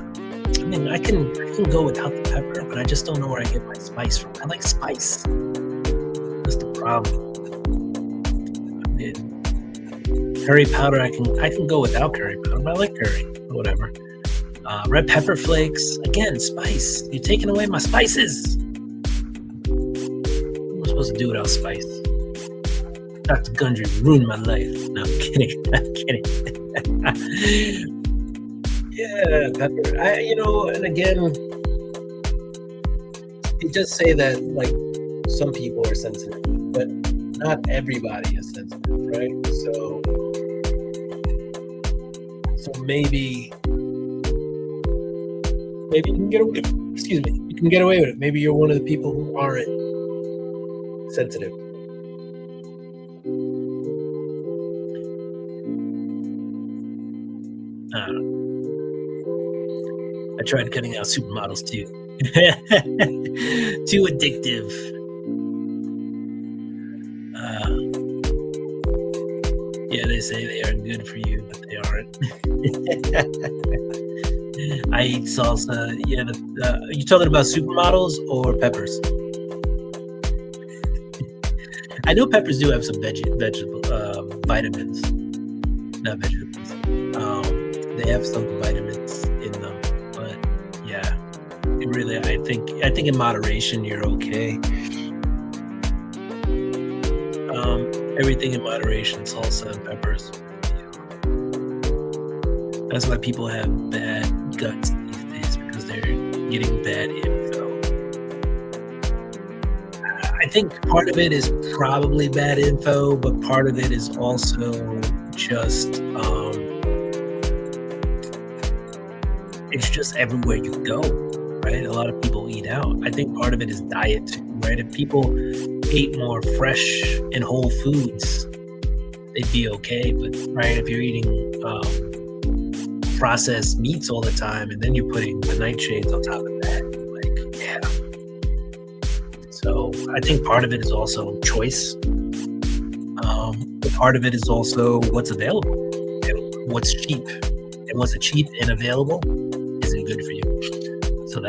I mean, I can go without the pepper, but I just don't know where I get my spice from. I like spice. That's the problem. I mean, curry powder, I can go without curry powder, but I like curry, whatever. Red pepper flakes, again, spice. You're taking away my spices. What am I supposed to do without spice? Dr. Gundry ruined my life. No, I'm kidding. Yeah, pepper. And again, it does say that, like, some people are sensitive, but not everybody is sensitive, right? So maybe you can get away. Excuse me. You can get away with it. Maybe you're one of the people who aren't sensitive. I tried cutting out supermodels too. Too addictive. Yeah, they say they are good for you, but they aren't. I eat salsa. Yeah, you talking about supermodels or peppers? I know peppers do have some vegetable vitamins. Not vegetables. They have some vitamins in them, but yeah, it really. I think in moderation you're okay. Everything in moderation, salsa and peppers. That's why people have bad guts these days, because they're getting bad info. I think part of it is probably bad info, but part of it is also just it's just everywhere you go, right? A lot of people eat out. I think part of it is diet too, right? If people ate more fresh and whole foods, they'd be okay. But right, if you're eating processed meats all the time, and then you're putting the nightshades on top of that, like, yeah. So I think part of it is also choice. But part of it is also what's available and what's cheap. And what's cheap and available isn't good for you. So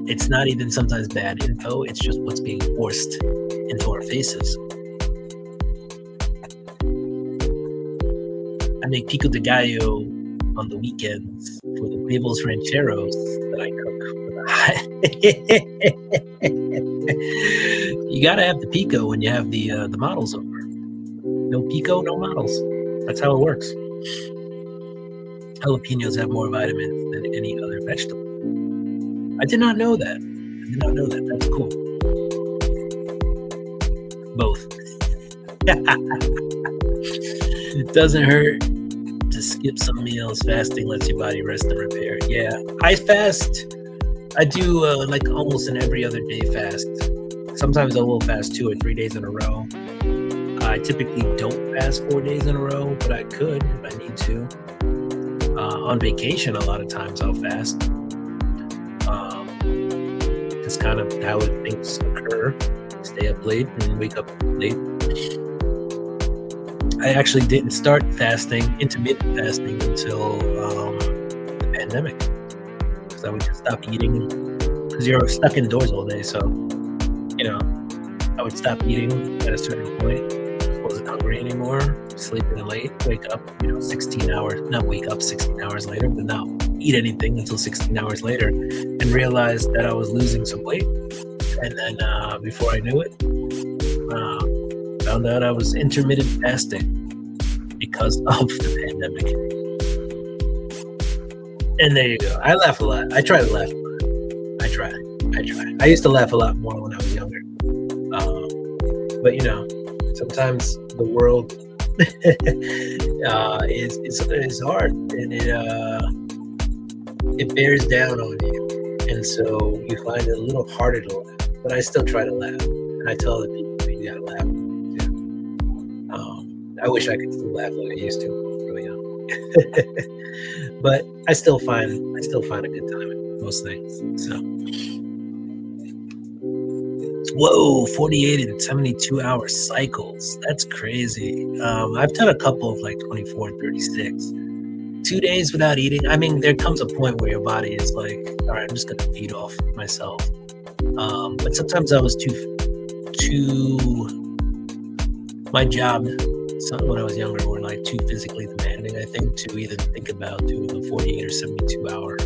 it's not even sometimes bad info, it's just what's being forced into our faces. I make pico de gallo on the weekends for the huevos rancheros that I cook. You gotta have the pico when you have the models over. No pico, no models. That's how it works. Jalapenos have more vitamins than any other vegetable. I did not know that. That's cool. Both. It doesn't hurt to skip some meals. Fasting lets your body rest and repair. Yeah, I fast. I do like almost an every other day fast. Sometimes I will fast 2 or 3 days in a row. I typically don't fast 4 days in a row, but I could if I need to. On vacation, a lot of times I'll fast. It's kind of how things occur. Stay up late and wake up late. I actually didn't start intermittent fasting, until the pandemic. Because I would just stop eating. Because you're stuck indoors all day, so, I would stop eating at a certain point. I wasn't hungry anymore. Sleeping late, wake up, 16 hours, not wake up 16 hours later, but not eat anything until 16 hours later, and realized that I was losing some weight. And then before I knew it, found out I was intermittent fasting because of the pandemic. And there you go. I laugh a lot. I try to laugh a lot. I try. I used to laugh a lot more when I was younger. But sometimes the world is hard, and it bears down on you, and so you find it a little harder to laugh. But I still try to laugh, and I tell other people, you gotta laugh too. I wish I could still laugh like I used to, really young. But I still find a good time in most things. So. Whoa, 48 and 72 hour cycles. That's crazy. I've done a couple of like 24, 36. 2 days without eating. I mean, there comes a point where your body is like, all right, I'm just going to feed off myself. But sometimes I was too, my job when I was younger were like too physically demanding, I think, to even think about doing a 48 or 72 hour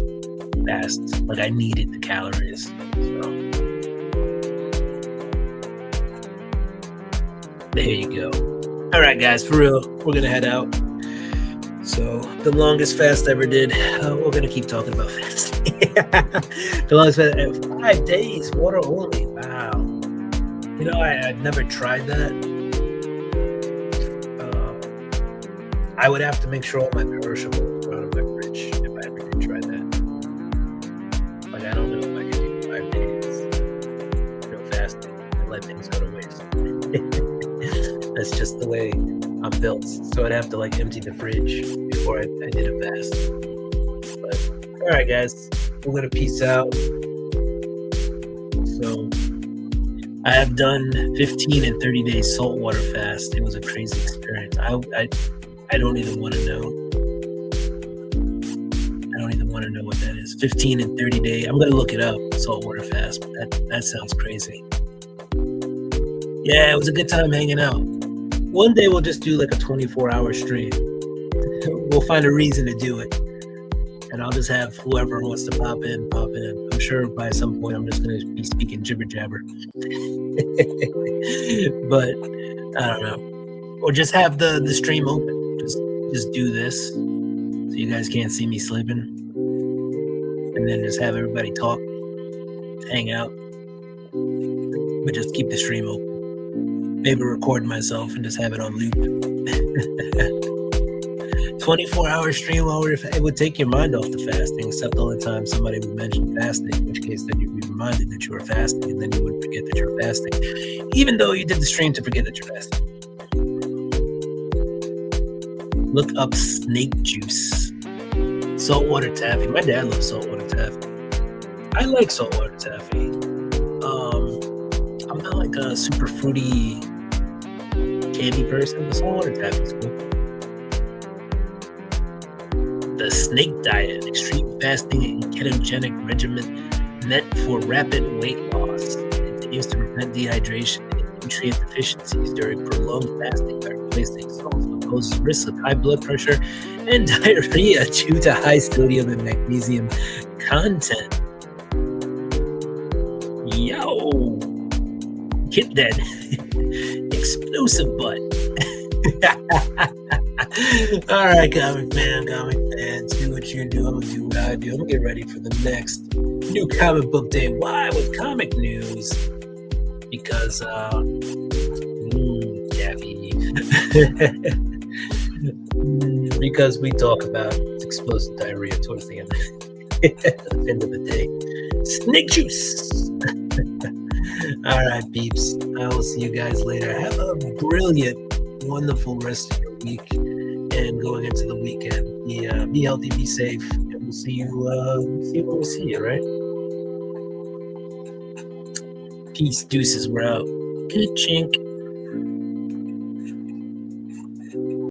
fast. Like I needed the calories. So. There you go. All right, guys, for real, we're going to head out. So the longest fast I ever did, we're going to keep talking about fasting. The longest fast, 5 days, water only. Wow. I've never tried that. I would have to make sure all my perishables were out of my fridge if I ever did try that. Like, I don't know if I could do 5 days, fasting and let things go to waste. That's just the way I'm built. So I'd have to empty the fridge before I did a fast. But all right, guys, we're gonna peace out. So I have done 15 and 30 days saltwater fast. It was a crazy experience. I don't even want to know. I don't even want to know what that is. 15 and 30 day. I'm gonna look it up. Saltwater fast. But that sounds crazy. Yeah, it was a good time hanging out. One day we'll just do like a 24-hour stream. We'll find a reason to do it. And I'll just have whoever wants to pop in. I'm sure by some point I'm just going to be speaking jibber jabber. But I don't know. Or just have the stream open. Just do this so you guys can't see me sleeping. And then just have everybody talk, hang out. But just keep the stream open. Maybe record myself and just have it on loop. 24-hour stream over. It would take your mind off the fasting, except all the time somebody would mention fasting, in which case then you'd be reminded that you were fasting, and then you would forget that you're fasting, even though you did the stream to forget that you're fasting. Look up snake juice. Saltwater taffy. My dad loves saltwater taffy. I like saltwater taffy. I'm not like a super fruity candy person, but saltwater taffy is cool. The snake diet, extreme fasting and ketogenic regimen meant for rapid weight loss. It aims to prevent dehydration and nutrient deficiencies during prolonged fasting by replacing salt with those risks of high blood pressure and diarrhea due to high sodium and magnesium content. Yo, hit that explosive butt. All right, comic fans, do what you do. I'm gonna do what I do. I'm gonna get ready for the next new comic book day. Why? With comic news, because Daffy. Because we talk about explosive diarrhea towards the end of the day. Snake juice. All right, peeps. I will see you guys later. Have a brilliant, wonderful rest of your week and going into the weekend. Be healthy, be safe, and we'll see you when we see you, right? Peace, deuces, we're out. Good chink.